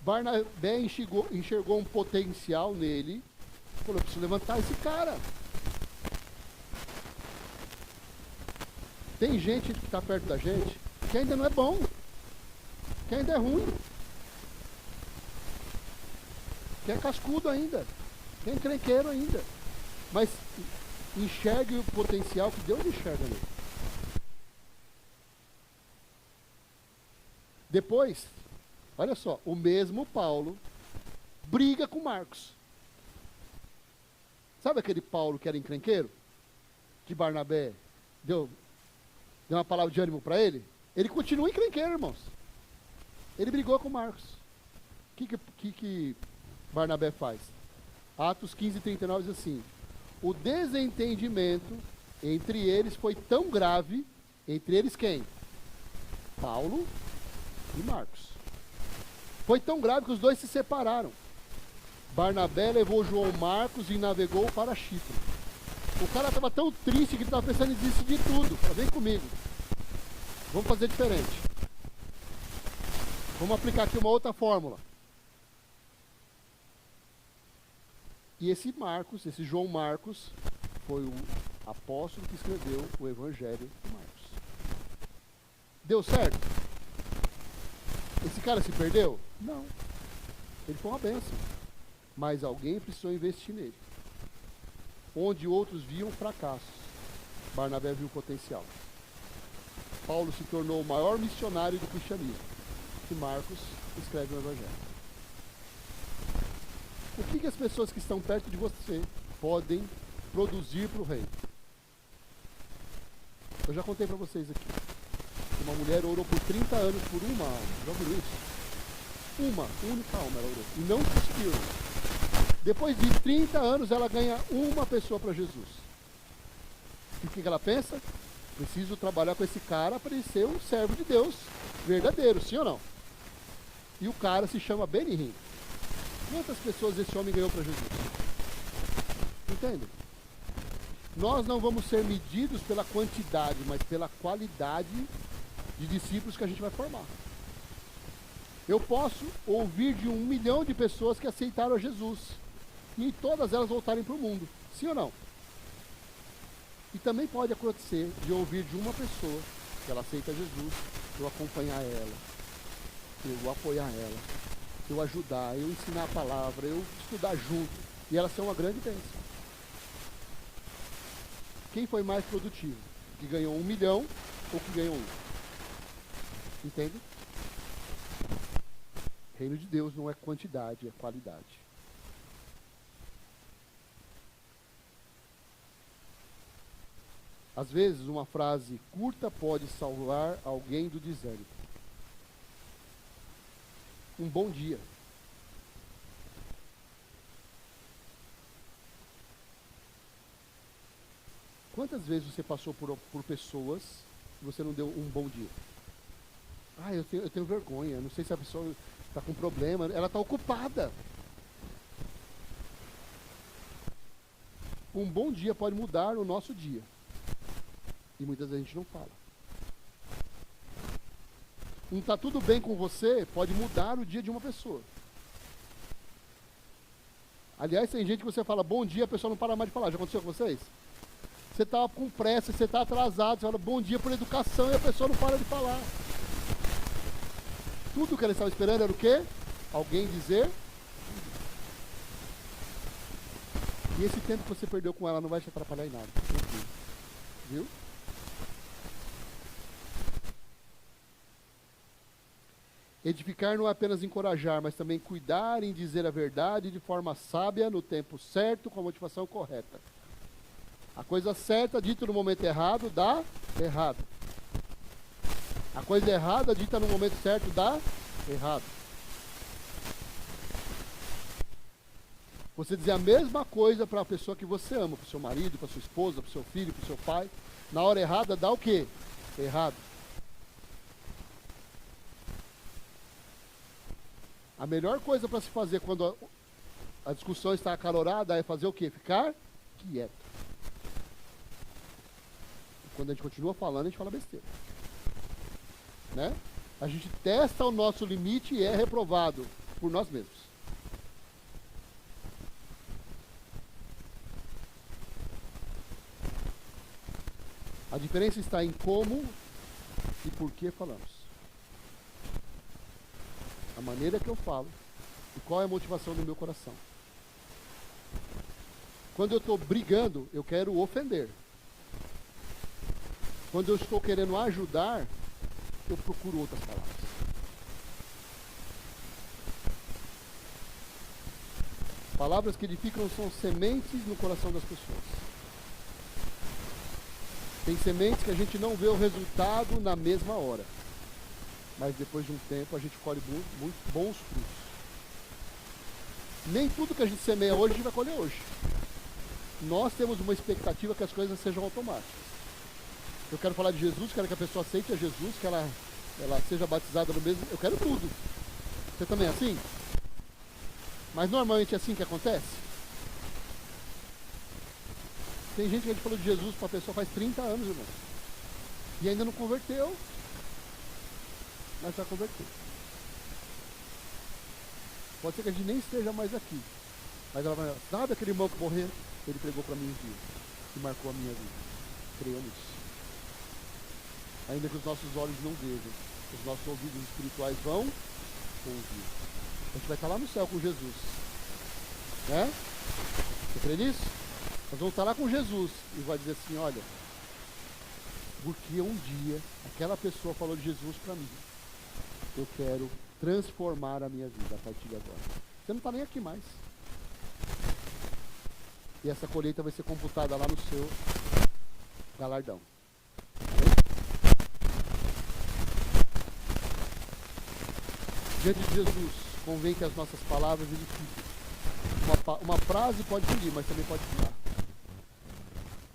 Barnabé enxergou um potencial nele. Falou, eu preciso levantar esse cara. Tem gente que está perto da gente que ainda não é bom, que ainda é ruim, que é cascudo ainda, que é encrenqueiro ainda. Mas enxergue o potencial que Deus enxerga nele. Depois, olha só, o mesmo Paulo briga com Marcos. Sabe aquele Paulo que era encrenqueiro? Que Barnabé deu uma palavra de ânimo para ele? Ele continua encrenqueiro, irmãos. Ele brigou com Marcos. O que Barnabé faz? Atos 15, 39 diz assim, o desentendimento entre eles foi tão grave, entre eles quem? Paulo e Marcos. Foi tão grave que os dois se separaram. Barnabé levou João Marcos e navegou para Chipre. O cara estava tão triste que ele estava pensando em desistir de tudo. Vem comigo. Vamos fazer diferente. Vamos aplicar aqui uma outra fórmula. E esse Marcos, esse João Marcos, foi apóstolo que escreveu o Evangelho de Marcos. Deu certo? Esse cara se perdeu? Não. Ele foi uma bênção. Mas alguém precisou investir nele. Onde outros viam fracassos, Barnabé viu potencial. Paulo se tornou o maior missionário do cristianismo. E Marcos escreve o Evangelho. O que as pessoas que estão perto de você podem produzir para o reino? Eu já contei para vocês aqui. Uma mulher orou por 30 anos por uma alma. Já viram isso? Uma única alma ela orou. E não desistiu. Depois de 30 anos ela ganha uma pessoa para Jesus. E o que ela pensa? Preciso trabalhar com esse cara para ele ser um servo de Deus verdadeiro, sim ou não? E o cara se chama Benihim. Quantas pessoas esse homem ganhou para Jesus? Entende? Nós não vamos ser medidos pela quantidade, mas pela qualidade de discípulos que a gente vai formar. Eu posso ouvir de 1 milhão de pessoas que aceitaram a Jesus e todas elas voltarem para o mundo, sim ou não? E também pode acontecer de ouvir de uma pessoa que ela aceita Jesus, eu acompanhar ela, eu apoiar ela, eu ajudar, eu ensinar a palavra, eu estudar junto, e ela ser uma grande bênção. Quem foi mais produtivo? Que ganhou 1 milhão ou que ganhou 1? Entende? Reino de Deus não é quantidade, é qualidade. Às vezes, uma frase curta pode salvar alguém do desânimo. Um bom dia. Quantas vezes você passou por pessoas e você não deu um bom dia? Ah, eu tenho vergonha, não sei se a pessoa está com problema, ela está ocupada. Um bom dia pode mudar o nosso dia. E muitas vezes a gente não fala. Um tá tudo bem com você pode mudar o dia de uma pessoa. Aliás, tem gente que você fala bom dia, a pessoa não para mais de falar. Já aconteceu com vocês? Você está com pressa, você está atrasado, você fala bom dia por educação e a pessoa não para de falar. Tudo que ela estava esperando era o quê? Alguém dizer. E esse tempo que você perdeu com ela não vai te atrapalhar em nada. Viu? Edificar não é apenas encorajar, mas também cuidar em dizer a verdade de forma sábia, no tempo certo, com a motivação correta. A coisa certa dita no momento errado dá errado. A coisa errada dita no momento certo dá errado. Você dizer a mesma coisa para a pessoa que você ama, para o seu marido, para sua esposa, para o seu filho, para o seu pai, na hora errada dá o quê? Errado. A melhor coisa para se fazer quando a discussão está acalorada é fazer o quê? Ficar quieto. Quando a gente continua falando, a gente fala besteira. Né? A gente testa o nosso limite e é reprovado por nós mesmos. A diferença está em como e por que falamos. A maneira que eu falo e qual é a motivação do meu coração. Quando eu estou brigando, eu quero ofender. Quando eu estou querendo ajudar, eu procuro outras palavras. Palavras que edificam são sementes no coração das pessoas. Tem sementes que a gente não vê o resultado na mesma hora. Mas depois de um tempo a gente colhe muito bons frutos. Nem tudo que a gente semeia hoje a gente vai colher hoje. Nós temos uma expectativa que as coisas sejam automáticas. Eu quero falar de Jesus, quero que a pessoa aceite a Jesus, que ela seja batizada no mesmo. Eu quero tudo. Você também é assim? Mas normalmente é assim que acontece? Tem gente que a gente falou de Jesus para a pessoa faz 30 anos, irmão. E ainda não converteu. Mas vai converter. Pode ser que a gente nem esteja mais aqui. Mas ela vai, sabe aquele irmão que morreu? Ele pregou para mim um dia. que marcou a minha vida. Creia nisso. Ainda que os nossos olhos não vejam, os nossos ouvidos espirituais vão ouvir. A gente vai estar lá no céu com Jesus. Né? Você crê nisso? Nós vamos estar lá com Jesus e vai dizer assim, olha, porque um dia aquela pessoa falou de Jesus para mim. Eu quero transformar a minha vida a partir de agora. Você não está nem aqui mais. E essa colheita vai ser computada lá no seu galardão. Amém? Diante de Jesus, convém que as nossas palavras edifiquem. Uma frase pode ferir, mas também pode curar.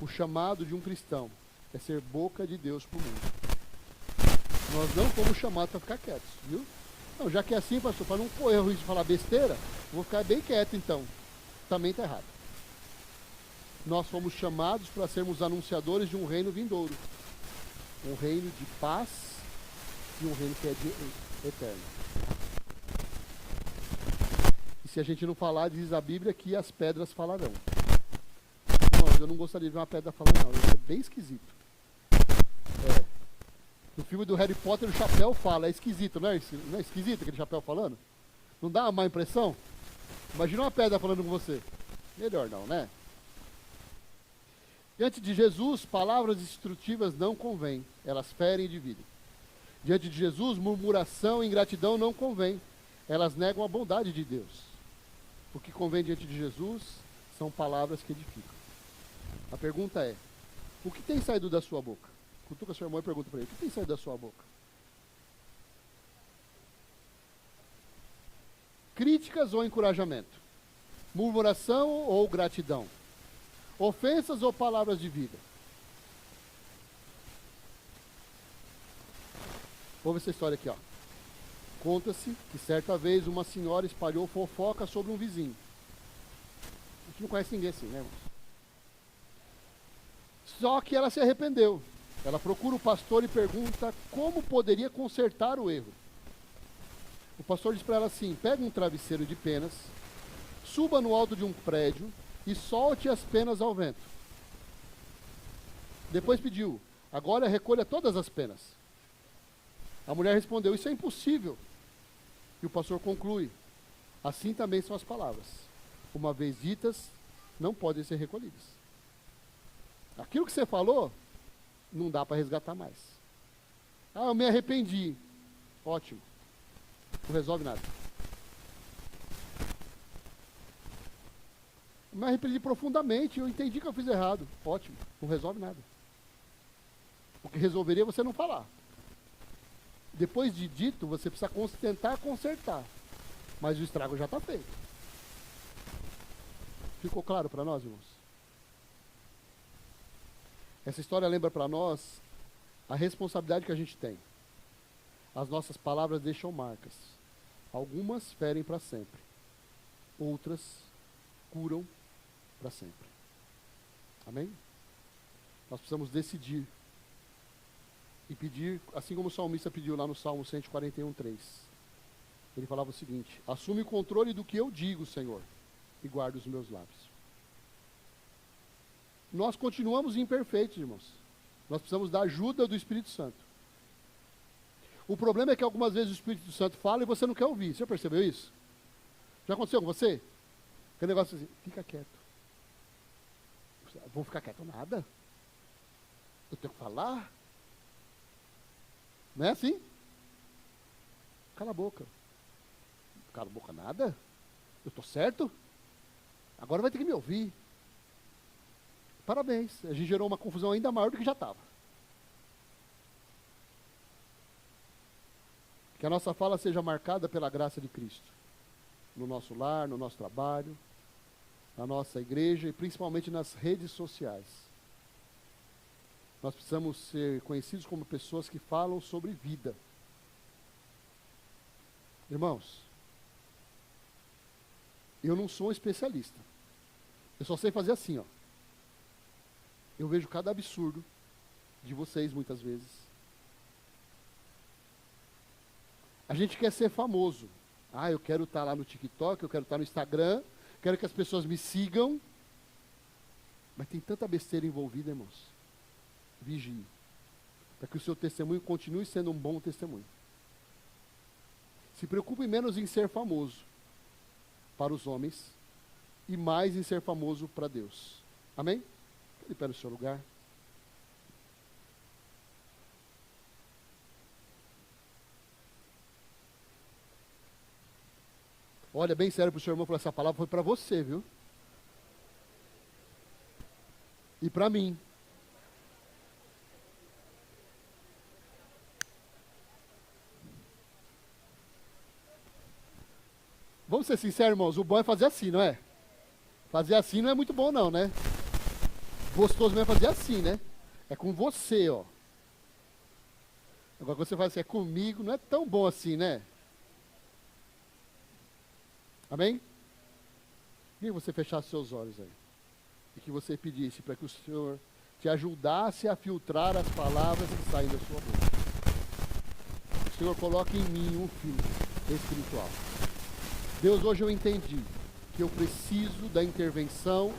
O chamado de um cristão é ser boca de Deus para o mundo. Nós não fomos chamados para ficar quietos, viu? Não, já que é assim, pastor, para não correr o risco de falar besteira, vou ficar bem quieto então. Também está errado. Nós fomos chamados para sermos anunciadores de um reino vindouro. Um reino de paz e um reino que é eterno. E se a gente não falar, diz a Bíblia que as pedras falarão. Irmãos, eu não gostaria de ver uma pedra falando, não. Isso é bem esquisito. No filme do Harry Potter, o chapéu fala. É esquisito, não é? Não é esquisito aquele chapéu falando? Não dá uma má impressão? Imagina uma pedra falando com você. Melhor não, né? Diante de Jesus, palavras instrutivas não convêm. Elas ferem e dividem. Diante de Jesus, murmuração e ingratidão não convém. Elas negam a bondade de Deus. O que convém diante de Jesus são palavras que edificam. A pergunta é, o que tem saído da sua boca? Cutuca seu irmão e pergunta para ele, o que tem saído da sua boca? Críticas ou encorajamento? Murmuração ou gratidão? Ofensas ou palavras de vida? Ouve essa história aqui, ó. Conta-se que certa vez uma senhora espalhou fofoca sobre um vizinho. A gente não conhece ninguém assim, né, irmãos? Só que ela se arrependeu. Ela procura o pastor e pergunta como poderia consertar o erro. O pastor diz para ela assim, pega um travesseiro de penas, suba no alto de um prédio e solte as penas ao vento. Depois pediu, agora recolha todas as penas. A mulher respondeu, isso é impossível. E o pastor conclui, assim também são as palavras. Uma vez ditas, não podem ser recolhidas. Aquilo que você falou, não dá para resgatar mais. Ah, eu me arrependi. Ótimo. Não resolve nada. Eu me arrependi profundamente, eu entendi que eu fiz errado. Ótimo. Não resolve nada. O que resolveria é você não falar. Depois de dito, você precisa tentar consertar. Mas o estrago já está feito. Ficou claro para nós, irmãos? Essa história lembra para nós a responsabilidade que a gente tem. As nossas palavras deixam marcas. Algumas ferem para sempre. Outras curam para sempre. Amém? Nós precisamos decidir. E pedir, assim como o salmista pediu lá no Salmo 141:3. Ele falava o seguinte, assume o controle do que eu digo, Senhor, e guarda os meus lábios. Nós continuamos imperfeitos, irmãos. Nós precisamos da ajuda do Espírito Santo. O problema é que algumas vezes o Espírito Santo fala e você não quer ouvir. Você já percebeu isso? Já aconteceu com você? Aquele negócio assim, fica quieto. Vou ficar quieto nada? Eu tenho que falar? Não é assim? Cala a boca. Cala a boca nada? Eu estou certo? Agora vai ter que me ouvir. Parabéns, a gente gerou uma confusão ainda maior do que já estava. Que a nossa fala seja marcada pela graça de Cristo. No nosso lar, no nosso trabalho, na nossa igreja e principalmente nas redes sociais. Nós precisamos ser conhecidos como pessoas que falam sobre vida. Irmãos, eu não sou um especialista. Eu só sei fazer assim, ó. Eu vejo cada absurdo de vocês muitas vezes. A gente quer ser famoso. Ah, eu quero estar lá no TikTok, eu quero estar no Instagram, quero que as pessoas me sigam. Mas tem tanta besteira envolvida, irmãos. Vigie. Para que o seu testemunho continue sendo um bom testemunho. Se preocupe menos em ser famoso para os homens e mais em ser famoso para Deus. Amém? Fique para o seu lugar. Olha bem sério para o seu irmão, falar, essa palavra foi para você, viu? E para mim. Vamos ser sinceros, irmãos, o bom é fazer assim, não é? Fazer assim não é muito bom não, né? Gostoso mesmo é fazer assim, né? É com você, ó. Agora quando você faz assim, é comigo, não é tão bom assim, né? Amém? Queria que você fechasse seus olhos aí. E que você pedisse para que o Senhor te ajudasse a filtrar as palavras que saem da sua boca. O Senhor coloque em mim um filtro espiritual. Deus, hoje eu entendi que eu preciso da intervenção,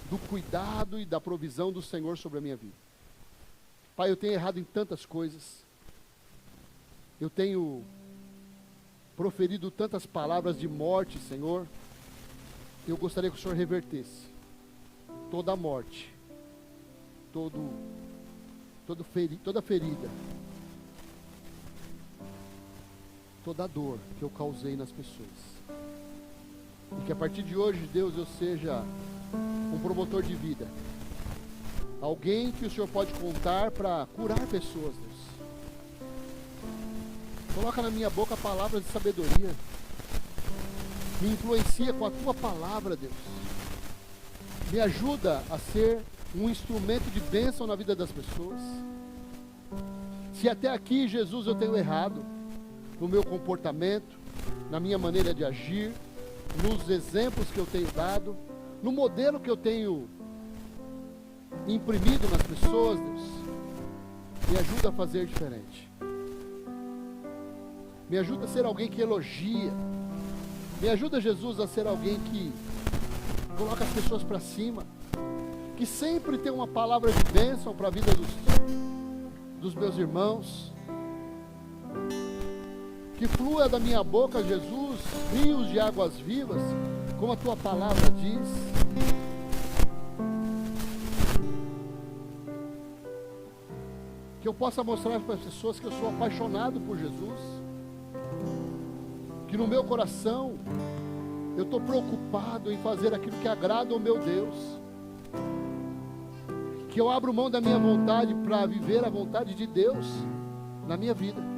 do cuidado e da provisão do Senhor sobre a minha vida. Pai, eu tenho errado em tantas coisas. Eu tenho proferido tantas palavras de morte, Senhor. Eu gostaria que o Senhor revertesse toda a morte, toda ferida, toda a dor que eu causei nas pessoas. E que a partir de hoje, Deus, eu seja um promotor de vida. Alguém que o Senhor pode contar para curar pessoas, Deus. Coloca na minha boca palavras de sabedoria. Me influencia com a tua palavra, Deus. Me ajuda a ser um instrumento de bênção na vida das pessoas. Se até aqui, Jesus, eu tenho errado no meu comportamento, na minha maneira de agir, nos exemplos que eu tenho dado, no modelo que eu tenho imprimido nas pessoas, Deus, me ajuda a fazer diferente. Me ajuda a ser alguém que elogia. Me ajuda, Jesus, a ser alguém que coloca as pessoas para cima, que sempre tem uma palavra de bênção para a vida dos meus irmãos. Que flua da minha boca, Jesus, rios de águas vivas, como a tua palavra diz. Que eu possa mostrar para as pessoas que eu sou apaixonado por Jesus. Que no meu coração eu estou preocupado em fazer aquilo que agrada ao meu Deus. Que eu abro mão da minha vontade para viver a vontade de Deus na minha vida.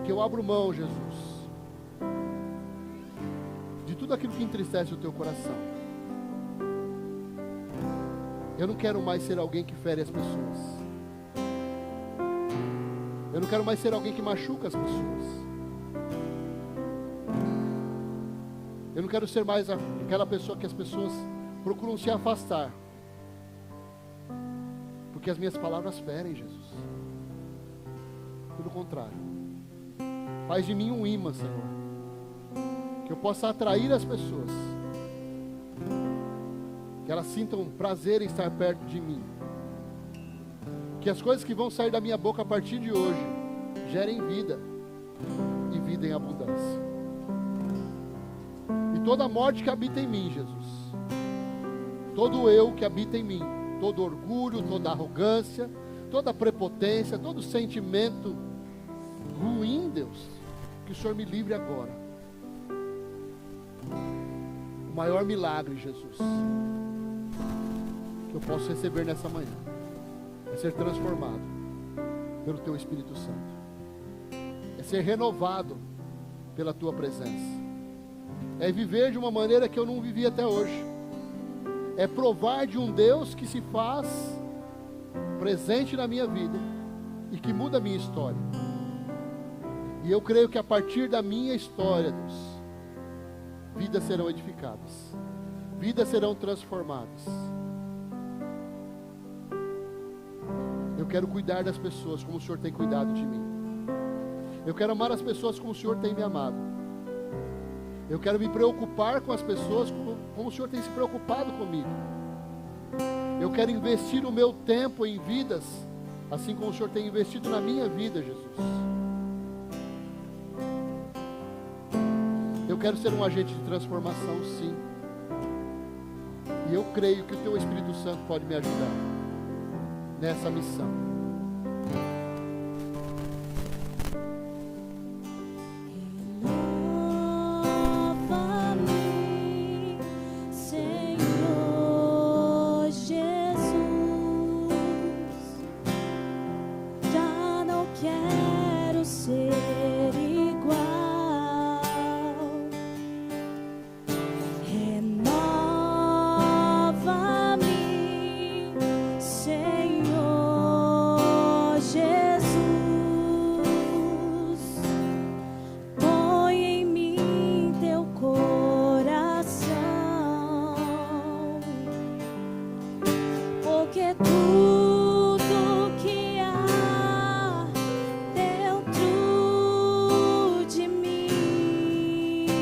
Que eu abro mão, Jesus, de tudo aquilo que entristece o teu coração. Eu não quero mais ser alguém que fere as pessoas. Eu não quero mais ser alguém que machuca as pessoas. Eu não quero ser mais aquela pessoa que as pessoas procuram se afastar. Porque as minhas palavras ferem, Jesus. Pelo contrário. Faz de mim um imã, Senhor. Que eu possa atrair as pessoas. Que elas sintam prazer em estar perto de mim. Que as coisas que vão sair da minha boca a partir de hoje gerem vida. E vida em abundância. E toda a morte que habita em mim, Jesus. Todo eu que habita em mim. Todo orgulho, toda arrogância, toda prepotência, todo sentimento ruim, Deus. Que o Senhor me livre agora. O maior milagre, Jesus, que eu posso receber nessa manhã é ser transformado pelo Teu Espírito Santo. É ser renovado pela Tua presença. É viver de uma maneira que eu não vivi até hoje. É provar de um Deus que se faz presente na minha vida e que muda a minha história. E eu creio que a partir da minha história, Deus, vidas serão edificadas, vidas serão transformadas. Eu quero cuidar das pessoas como o Senhor tem cuidado de mim. Eu quero amar as pessoas como o Senhor tem me amado. Eu quero me preocupar com as pessoas como o Senhor tem se preocupado comigo. Eu quero investir o meu tempo em vidas, assim como o Senhor tem investido na minha vida, Jesus. Eu quero ser um agente de transformação, sim. E eu creio que o Teu Espírito Santo pode me ajudar nessa missão. Renova-me, Senhor Jesus. Já não quero ser igual. Renova-me, Senhor Jesus. Põe em mim teu coração, porque tudo que há dentro de mim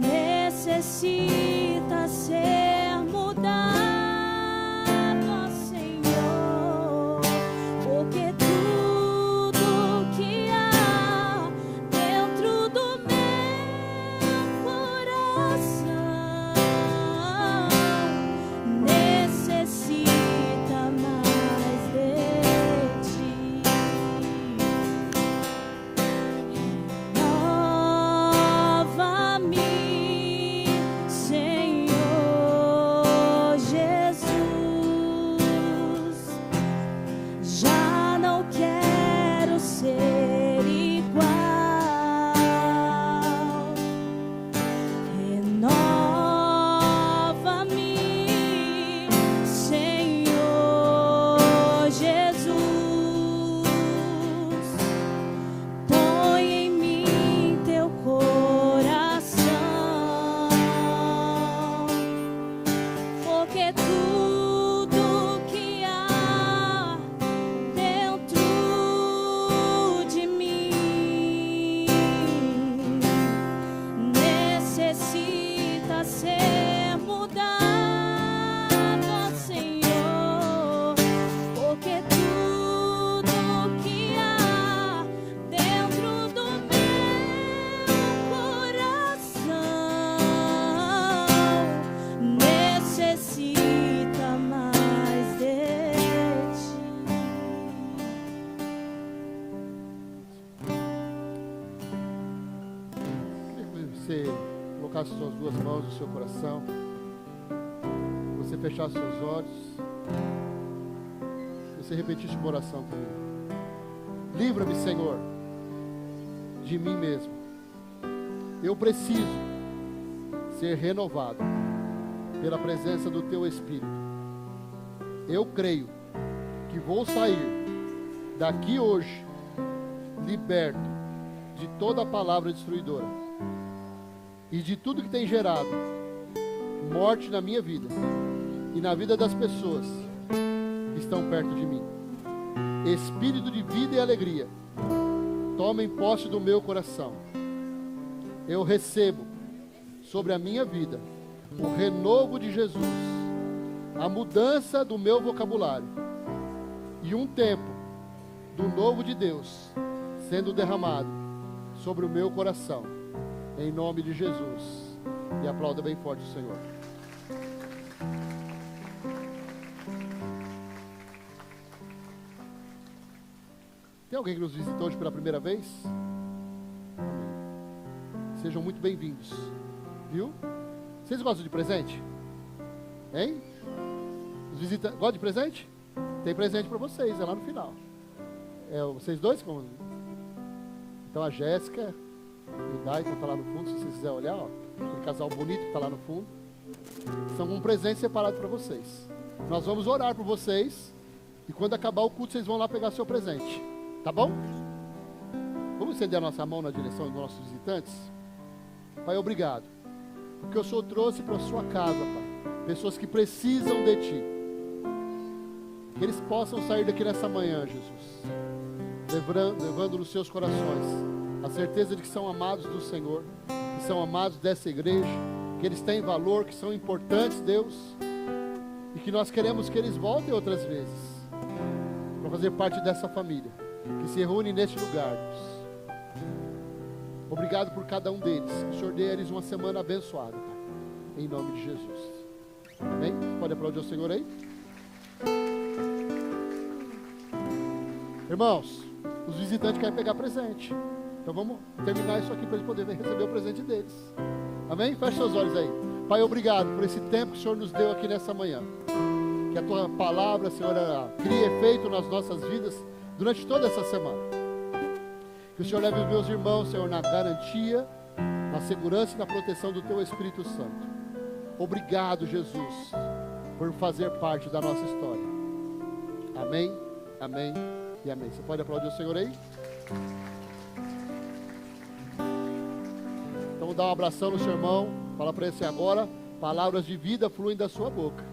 necessita ser mudado, ó Senhor, porque tudo que há dentro do meu coração necessita mais de ti. Renova-me, Senhor Jesus. Já não quero ser igual. Renova-me, Senhor Jesus. Põe em mim teu coração, porque tudo que há dentro de mim necessita ser mudado, ó Senhor, porque tudo que há dentro do meu coração necessita mais de ti. Queria que você colocasse suas duas mãos no seu coração, você fechasse seus olhos, você repetisse uma oração comigo. Livra-me, Senhor, de mim mesmo. Eu preciso ser renovado pela presença do Teu Espírito. Eu creio que vou sair daqui hoje liberto de toda a palavra destruidora e de tudo que tem gerado morte na minha vida e na vida das pessoas que estão perto de mim. Espírito de vida e alegria, tomem posse do meu coração. Eu recebo sobre a minha vida o renovo de Jesus, a mudança do meu vocabulário e um tempo do novo de Deus sendo derramado sobre o meu coração, em nome de Jesus. E aplauda bem forte o Senhor. Tem alguém que nos visitou hoje pela primeira vez? Amém. Sejam muito bem-vindos. Viu? Vocês gostam de presente? Hein? Os gostam de presente? Tem presente para vocês, é lá no final. É vocês dois? Então a Jéssica e o Daito está lá no fundo, se vocês quiserem olhar, ó, aquele casal bonito que está lá no fundo. São com um presente separado para vocês. Nós vamos orar por vocês e quando acabar o culto, vocês vão lá pegar seu presente. Tá bom? Vamos estender a nossa mão na direção dos nossos visitantes? Pai, obrigado. Porque o Senhor trouxe para a sua casa, Pai, pessoas que precisam de Ti. Que eles possam sair daqui nessa manhã, Jesus, levando nos seus corações A certeza de que são amados do Senhor, que são amados dessa igreja, que eles têm valor, que são importantes, Deus, e que nós queremos que eles voltem outras vezes para fazer parte dessa família que se reúne neste lugar, Deus. Obrigado por cada um deles. Que o Senhor dê a eles uma semana abençoada, Pai, em nome de Jesus. Amém? Pode aplaudir o Senhor aí? Irmãos, os visitantes querem pegar presente. Então vamos terminar isso aqui para eles poderem receber o presente deles. Amém? Feche seus olhos aí. Pai, obrigado por esse tempo que o Senhor nos deu aqui nessa manhã. Que a Tua palavra, Senhor, crie efeito nas nossas vidas durante toda essa semana. Que o Senhor leve os meus irmãos, Senhor, na garantia, na segurança e na proteção do Teu Espírito Santo. Obrigado, Jesus, por fazer parte da nossa história. Amém, amém e amém. Você pode aplaudir o Senhor aí? Então, dá um abração no seu irmão. Fala para ele assim agora: palavras de vida fluem da sua boca.